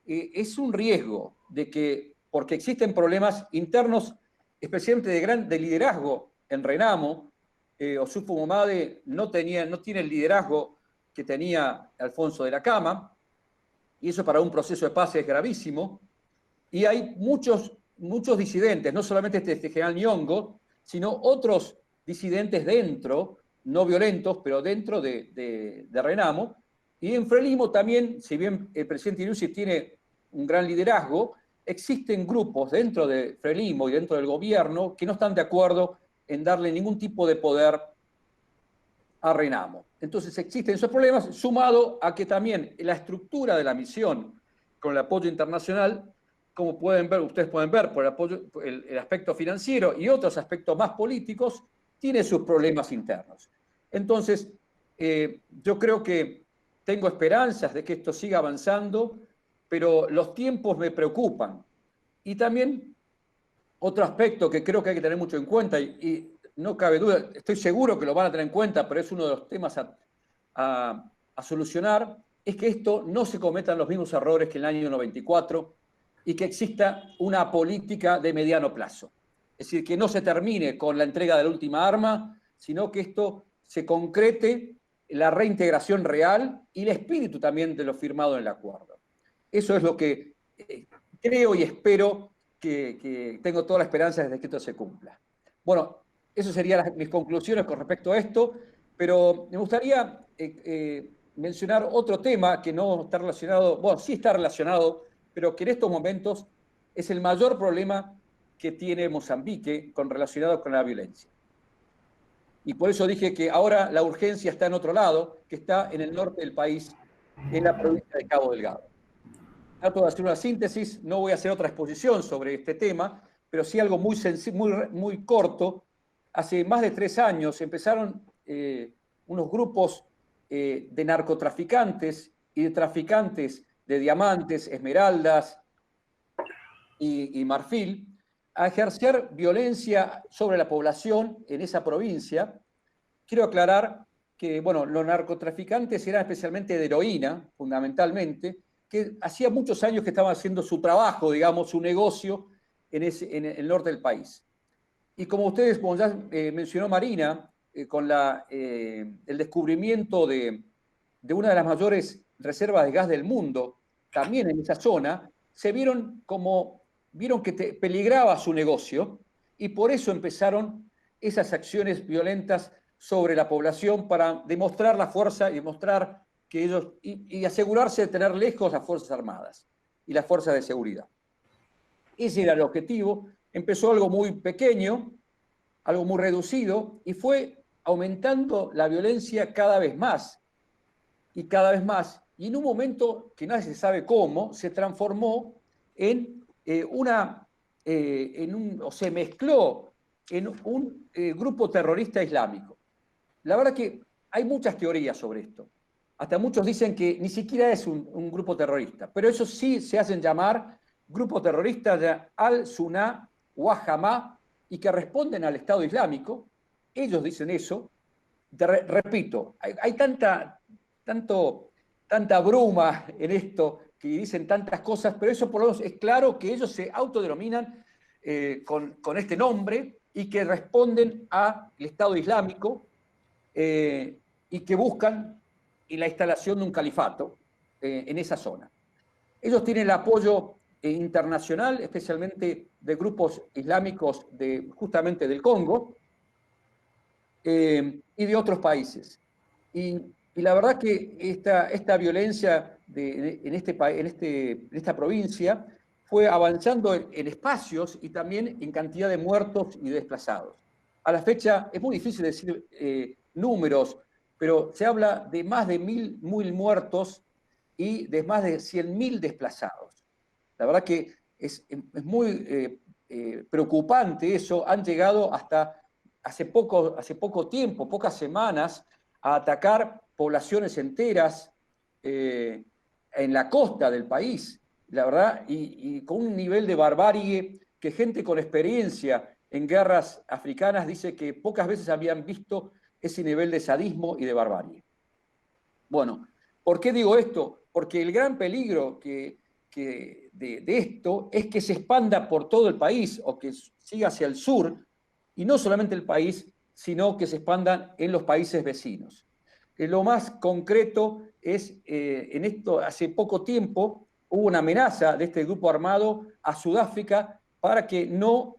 es un riesgo de que, porque existen problemas internos, especialmente de liderazgo en Renamo, Osufo Momade no tiene el liderazgo que tenía Alfonso de la Cama, y eso para un proceso de paz es gravísimo, y hay muchos disidentes, no solamente este general Nyong'o, sino otros disidentes dentro, no violentos, pero dentro de Renamo, y en Frelimo también, si bien el presidente Nyusi tiene un gran liderazgo, existen grupos dentro de Frelimo y dentro del gobierno que no están de acuerdo en darle ningún tipo de poder a Renamo. Entonces existen esos problemas, sumado a que también la estructura de la misión con el apoyo internacional, como ustedes pueden ver por el aspecto financiero y otros aspectos más políticos, tiene sus problemas internos. Entonces, yo creo que tengo esperanzas de que esto siga avanzando, pero los tiempos me preocupan. Y también otro aspecto que creo que hay que tener mucho en cuenta, y no cabe duda, estoy seguro que lo van a tener en cuenta, pero es uno de los temas a solucionar, es que esto no se cometan los mismos errores que en el año 94 y que exista una política de mediano plazo. Es decir, que no se termine con la entrega de la última arma, sino que esto se concrete la reintegración real y el espíritu también de lo firmado en el acuerdo. Eso es lo que creo y espero que tengo toda la esperanza de que esto se cumpla. Bueno, esas serían mis conclusiones con respecto a esto, pero me gustaría mencionar otro tema que no está relacionado, bueno, sí está relacionado, pero que en estos momentos es el mayor problema que tiene Mozambique relacionado con la violencia. Y por eso dije que ahora la urgencia está en otro lado, que está en el norte del país, en la provincia de Cabo Delgado. Trato de hacer una síntesis, no voy a hacer otra exposición sobre este tema, pero sí algo muy corto. Hace más de 3 años empezaron unos grupos de narcotraficantes y de traficantes de diamantes, esmeraldas y marfil a ejercer violencia sobre la población en esa provincia. Quiero aclarar que, bueno, los narcotraficantes eran especialmente de heroína, fundamentalmente, que hacía muchos años que estaban haciendo su trabajo, digamos, su negocio en el norte del país. Y como ya mencionó Marina, con el descubrimiento de una de las mayores reservas de gas del mundo, también en esa zona, vieron que peligraba su negocio y por eso empezaron esas acciones violentas sobre la población para demostrar la fuerza y demostrar que ellos, y asegurarse de tener lejos las Fuerzas Armadas y las fuerzas de seguridad. Ese era el objetivo. Empezó algo muy pequeño, algo muy reducido, y fue aumentando la violencia cada vez más, y cada vez más, y en un momento que nadie sabe cómo, se transformó se mezcló en un grupo terrorista islámico. La verdad que hay muchas teorías sobre esto. Hasta muchos dicen que ni siquiera es un grupo terrorista, pero eso sí se hacen llamar grupo terrorista de Al-Sunnah o Al-Jamá y que responden al Estado Islámico. Ellos dicen eso. Repito, hay tanta bruma en esto que dicen tantas cosas, pero eso por lo menos es claro que ellos se autodenominan con este nombre y que responden al Estado Islámico y que buscan la instalación de un califato en esa zona. Ellos tienen el apoyo internacional, especialmente de grupos islámicos justamente del Congo y de otros países. Y Y la verdad que esta violencia en esta provincia fue avanzando en espacios y también en cantidad de muertos y desplazados. A la fecha es muy difícil decir números, pero se habla de más de 1.000 muertos y de más de 100.000 desplazados. La verdad que es muy preocupante eso. Han llegado hasta hace poco tiempo, pocas semanas, a atacar poblaciones enteras en la costa del país, la verdad, y con un nivel de barbarie que gente con experiencia en guerras africanas dice que pocas veces habían visto ese nivel de sadismo y de barbarie. Bueno, ¿por qué digo esto? Porque el gran peligro de esto es que se expanda por todo el país o que siga hacia el sur, y no solamente el país, sino que se expandan en los países vecinos. Lo más concreto es, en esto, hace poco tiempo hubo una amenaza de este grupo armado a Sudáfrica para que no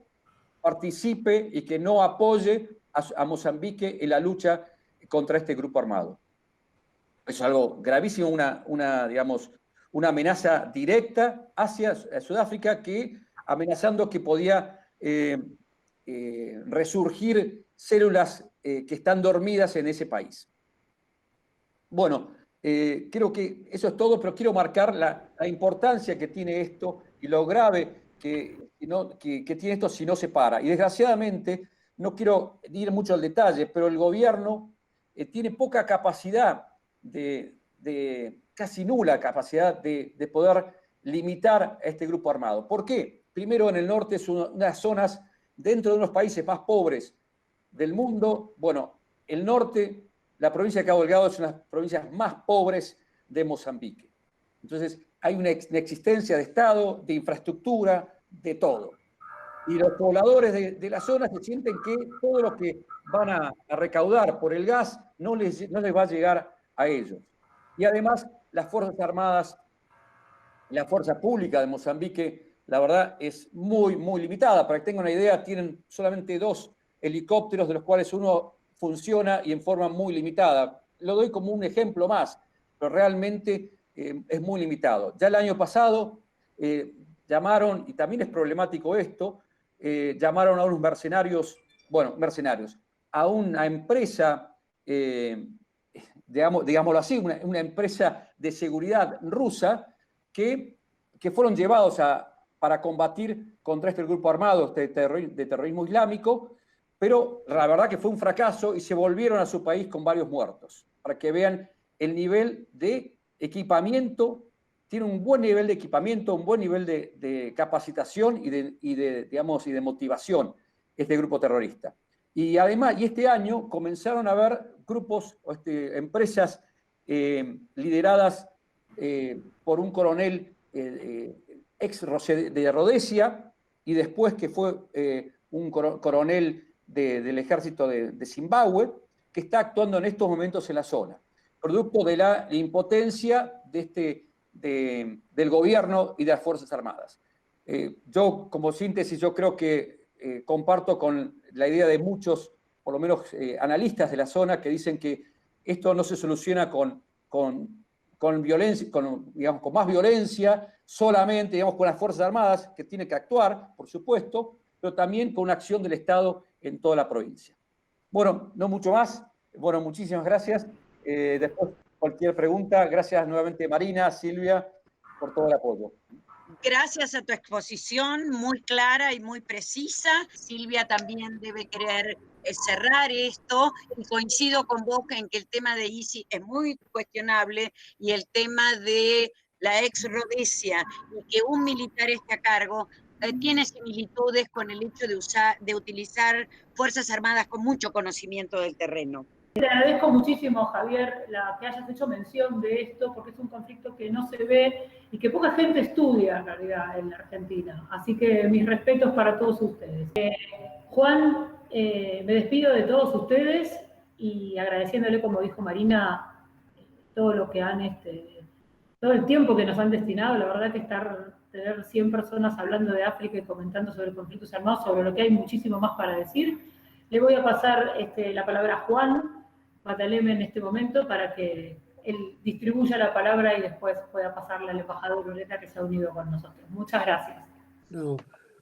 participe y que no apoye a Mozambique en la lucha contra este grupo armado. Es algo gravísimo, digamos, una amenaza directa hacia Sudáfrica, que amenazando que podía resurgir células que están dormidas en ese país. Bueno, creo que eso es todo, pero quiero marcar la importancia que tiene esto y lo grave que tiene esto si no se para. Y desgraciadamente, no quiero ir mucho al detalle, pero el gobierno tiene poca capacidad, casi nula capacidad de poder limitar a este grupo armado. ¿Por qué? Primero, en el norte es unas zonas dentro de unos países más pobres del mundo. Bueno, el norte, la provincia de Cabo Delgado es una de las provincias más pobres de Mozambique. Entonces, hay una existencia de Estado, de infraestructura, de todo. Y los pobladores de la zona se sienten que todo lo que van a recaudar por el gas no les va a llegar a ellos. Y además, las Fuerzas Armadas, la fuerza pública de Mozambique, la verdad es muy, muy limitada. Para que tengan una idea, tienen solamente 2 helicópteros, de los cuales uno funciona y en forma muy limitada. Lo doy como un ejemplo más, pero realmente es muy limitado. Ya el año pasado llamaron, y también es problemático esto, llamaron a unos mercenarios, a una empresa, digámoslo así, una empresa de seguridad rusa que fueron llevados para combatir contra este grupo armado de terrorismo islámico, pero la verdad que fue un fracaso y se volvieron a su país con varios muertos, para que vean el nivel de equipamiento. Tiene un buen nivel de equipamiento, un buen nivel de capacitación y de motivación este grupo terrorista. Y además, este año comenzaron a haber grupos, empresas lideradas por un coronel ex de Rhodesia, y después que fue un coronel del ejército de Zimbabue, que está actuando en estos momentos en la zona, producto de la impotencia del gobierno y de las Fuerzas Armadas. Yo, como síntesis, yo creo que comparto con la idea de muchos, por lo menos analistas de la zona, que dicen que esto no se soluciona con violencia, con más violencia, solamente, con las Fuerzas Armadas, que tienen que actuar, por supuesto, pero también con una acción del Estado en toda la provincia. Bueno, no mucho más. Bueno, muchísimas gracias. Después, cualquier pregunta. Gracias nuevamente, Marina, Silvia, por todo el apoyo. Gracias a tu exposición, muy clara y muy precisa. Silvia también debe querer cerrar esto, y coincido con vos en que el tema de ISIS es muy cuestionable, y el tema de la ex Rhodesia y que un militar esté a cargo tiene similitudes con el hecho de utilizar Fuerzas Armadas con mucho conocimiento del terreno. Te agradezco muchísimo, Javier, que hayas hecho mención de esto, porque es un conflicto que no se ve y que poca gente estudia en realidad en la Argentina. Así que mis respetos para todos ustedes. Juan, me despido de todos ustedes y agradeciéndole, como dijo Marina, todo lo que todo el tiempo que nos han destinado. La verdad que tener 100 personas hablando de África y comentando sobre conflictos armados, sobre lo que hay muchísimo más para decir. Le voy a pasar la palabra a Juan Pataleme en este momento para que él distribuya la palabra y después pueda pasarla al embajador Ureta que se ha unido con nosotros. Muchas gracias. No,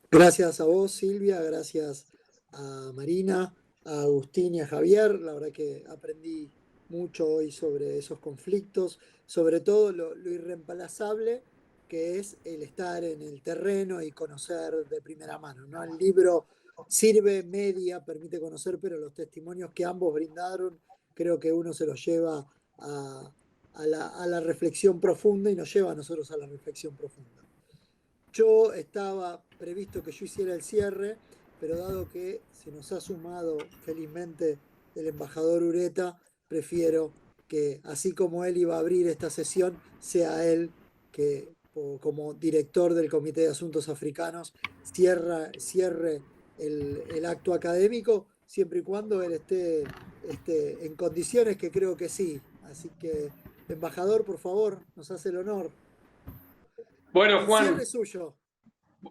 gracias a vos, Silvia, gracias a Marina, a Agustín y a Javier. La verdad que aprendí mucho hoy sobre esos conflictos, sobre todo lo irreemplazable que es el estar en el terreno y conocer de primera mano, ¿no? El libro sirve, media, permite conocer, pero los testimonios que ambos brindaron, creo que uno se los lleva a la reflexión profunda y nos lleva a nosotros a la reflexión profunda. Yo estaba previsto que yo hiciera el cierre, pero dado que se nos ha sumado felizmente el embajador Ureta, prefiero que así como él iba a abrir esta sesión, sea él que como director del Comité de Asuntos Africanos cierre el acto académico, siempre y cuando él esté en condiciones que creo que sí. Así que, embajador, por favor, nos hace el honor. Bueno, Juan. Cierre suyo.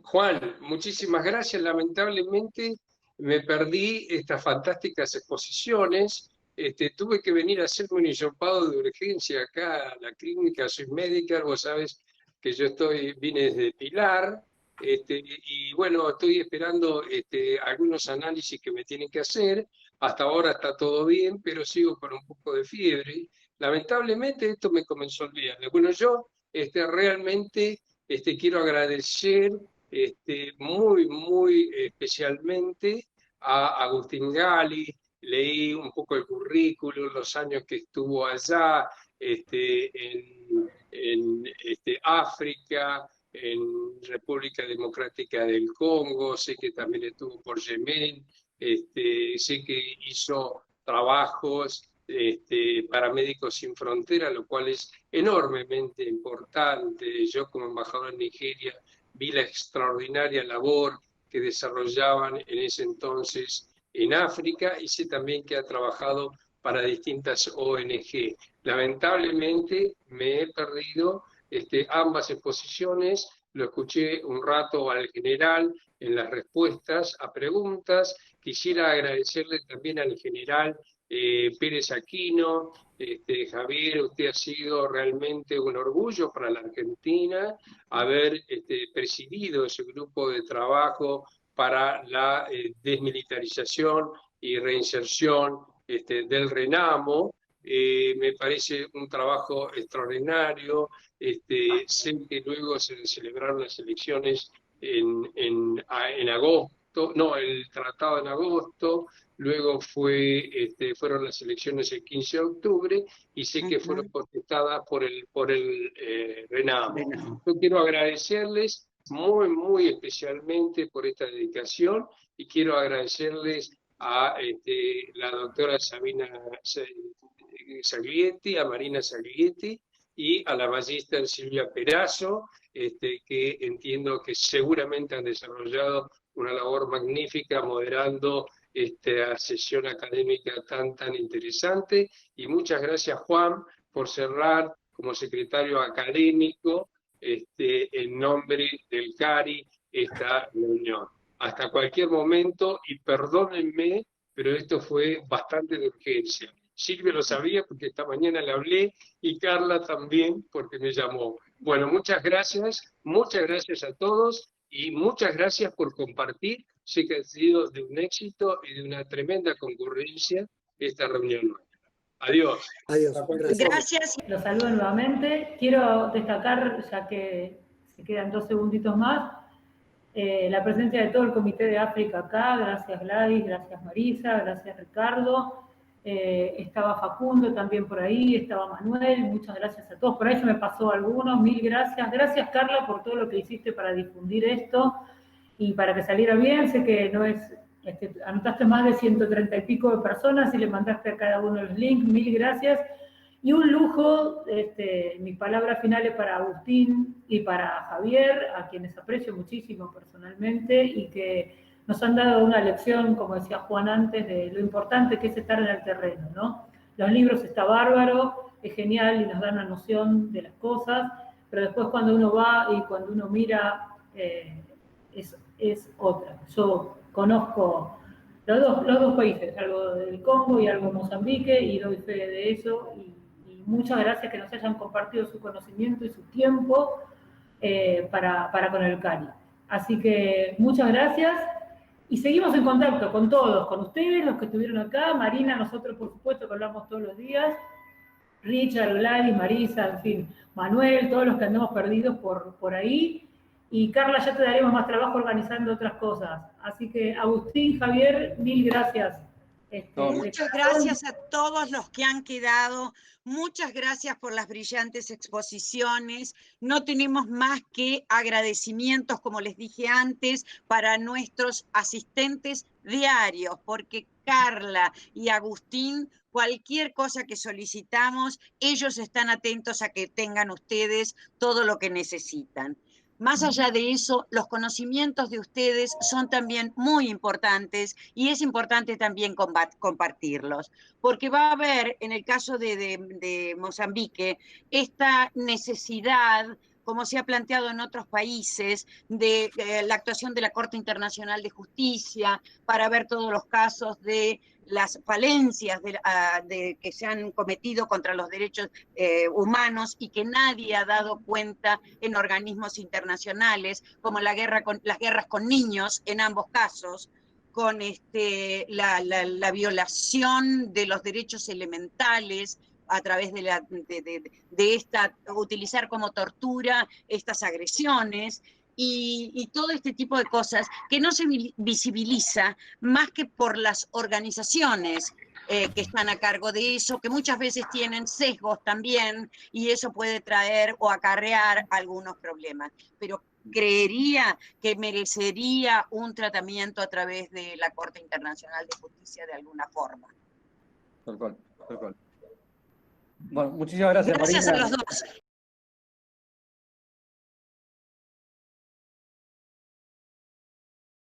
Juan, muchísimas gracias. Lamentablemente me perdí estas fantásticas exposiciones. Tuve que venir a hacerme un hisopado de urgencia acá a la clínica Swiss Medical. Vos sabés que yo vine desde Pilar. Y bueno, estoy esperando algunos análisis que me tienen que hacer. Hasta ahora está todo bien, pero sigo con un poco de fiebre. Lamentablemente esto me comenzó el viernes. Bueno, yo realmente quiero agradecer muy especialmente a Agustín Gali. Leí un poco el currículum, los años que estuvo allá en África, en República Democrática del Congo, sé que también estuvo por Yemen, sé que hizo trabajos para Médicos Sin Fronteras, lo cual es enormemente importante. Yo como embajador en Nigeria vi la extraordinaria labor que desarrollaban en ese entonces en África y sé también que ha trabajado para distintas ONG. Lamentablemente me he perdido ambas exposiciones, lo escuché un rato al general en las respuestas a preguntas. Quisiera agradecerle también al general Pérez Aquino. Javier, usted ha sido realmente un orgullo para la Argentina haber presidido ese grupo de trabajo para la desmilitarización y reinserción del RENAMO. Me parece un trabajo extraordinario. Sé que luego se celebraron las elecciones en agosto, no, el tratado en agosto, luego fueron las elecciones el 15 de octubre y sé que fueron contestadas por el RENAMO. Yo quiero agradecerles muy especialmente por esta dedicación y quiero agradecerles a la doctora Sabina Saglietti, a Marina Saglietti y a la magíster Silvia Perazo, que entiendo que seguramente han desarrollado una labor magnífica moderando esta sesión académica tan interesante. Y muchas gracias, Juan, por cerrar como secretario académico en nombre del CARI esta reunión. Hasta cualquier momento, y perdónenme, pero esto fue bastante de urgencia. Silvia lo sabía porque esta mañana le hablé y Carla también porque me llamó. Bueno, muchas gracias a todos y muchas gracias por compartir. Sé que ha sido de un éxito y de una tremenda concurrencia esta reunión nuestra. Adiós. Adiós. Gracias. Los saludo nuevamente. Quiero destacar, ya que se quedan 2 segunditos más, la presencia de todo el Comité de África acá. Gracias Gladys, gracias Marisa, gracias Ricardo. Estaba Facundo también por ahí, estaba Manuel, muchas gracias a todos. Por ahí se me pasó algunos, mil gracias. Gracias Carla por todo lo que hiciste para difundir esto y para que saliera bien. Sé que no es, anotaste más de 130 y pico de personas y le mandaste a cada uno los links, mil gracias. Y un lujo, mis palabras finales para Agustín y para Javier, a quienes aprecio muchísimo personalmente y que nos han dado una lección, como decía Juan antes, de lo importante que es estar en el terreno, ¿no? Los libros está bárbaro, es genial y nos dan una noción de las cosas, pero después cuando uno va y cuando uno mira, es otra. Yo conozco los dos países, algo del Congo y algo de Mozambique, y doy fe de eso, y muchas gracias que nos hayan compartido su conocimiento y su tiempo para con el Cali. Así que muchas gracias, y seguimos en contacto con todos, con ustedes, los que estuvieron acá, Marina, nosotros por supuesto que hablamos todos los días, Richard, Gladys, Marisa, en fin, Manuel, todos los que andamos perdidos por ahí. Y Carla, ya te daremos más trabajo organizando otras cosas. Así que, Agustín, Javier, mil gracias. Muchas gracias a todos los que han quedado. Muchas gracias por las brillantes exposiciones. No tenemos más que agradecimientos, como les dije antes, para nuestros asistentes diarios, porque Carla y Agustín, cualquier cosa que solicitamos, ellos están atentos a que tengan ustedes todo lo que necesitan. Más allá de eso, los conocimientos de ustedes son también muy importantes y es importante también compartirlos, porque va a haber, en el caso de Mozambique, esta necesidad, como se ha planteado en otros países, de la actuación de la Corte Internacional de Justicia para ver todos los casos de las falencias que se han cometido contra los derechos humanos y que nadie ha dado cuenta en organismos internacionales, como las guerras con niños en ambos casos, con la violación de los derechos elementales a través de utilizar como tortura estas agresiones. Y todo este tipo de cosas que no se visibiliza más que por las organizaciones que están a cargo de eso, que muchas veces tienen sesgos también, y eso puede traer o acarrear algunos problemas. Pero creería que merecería un tratamiento a través de la Corte Internacional de Justicia de alguna forma. Tal cual, tal cual. Bueno, muchísimas gracias, Gracias Marina. a los dos.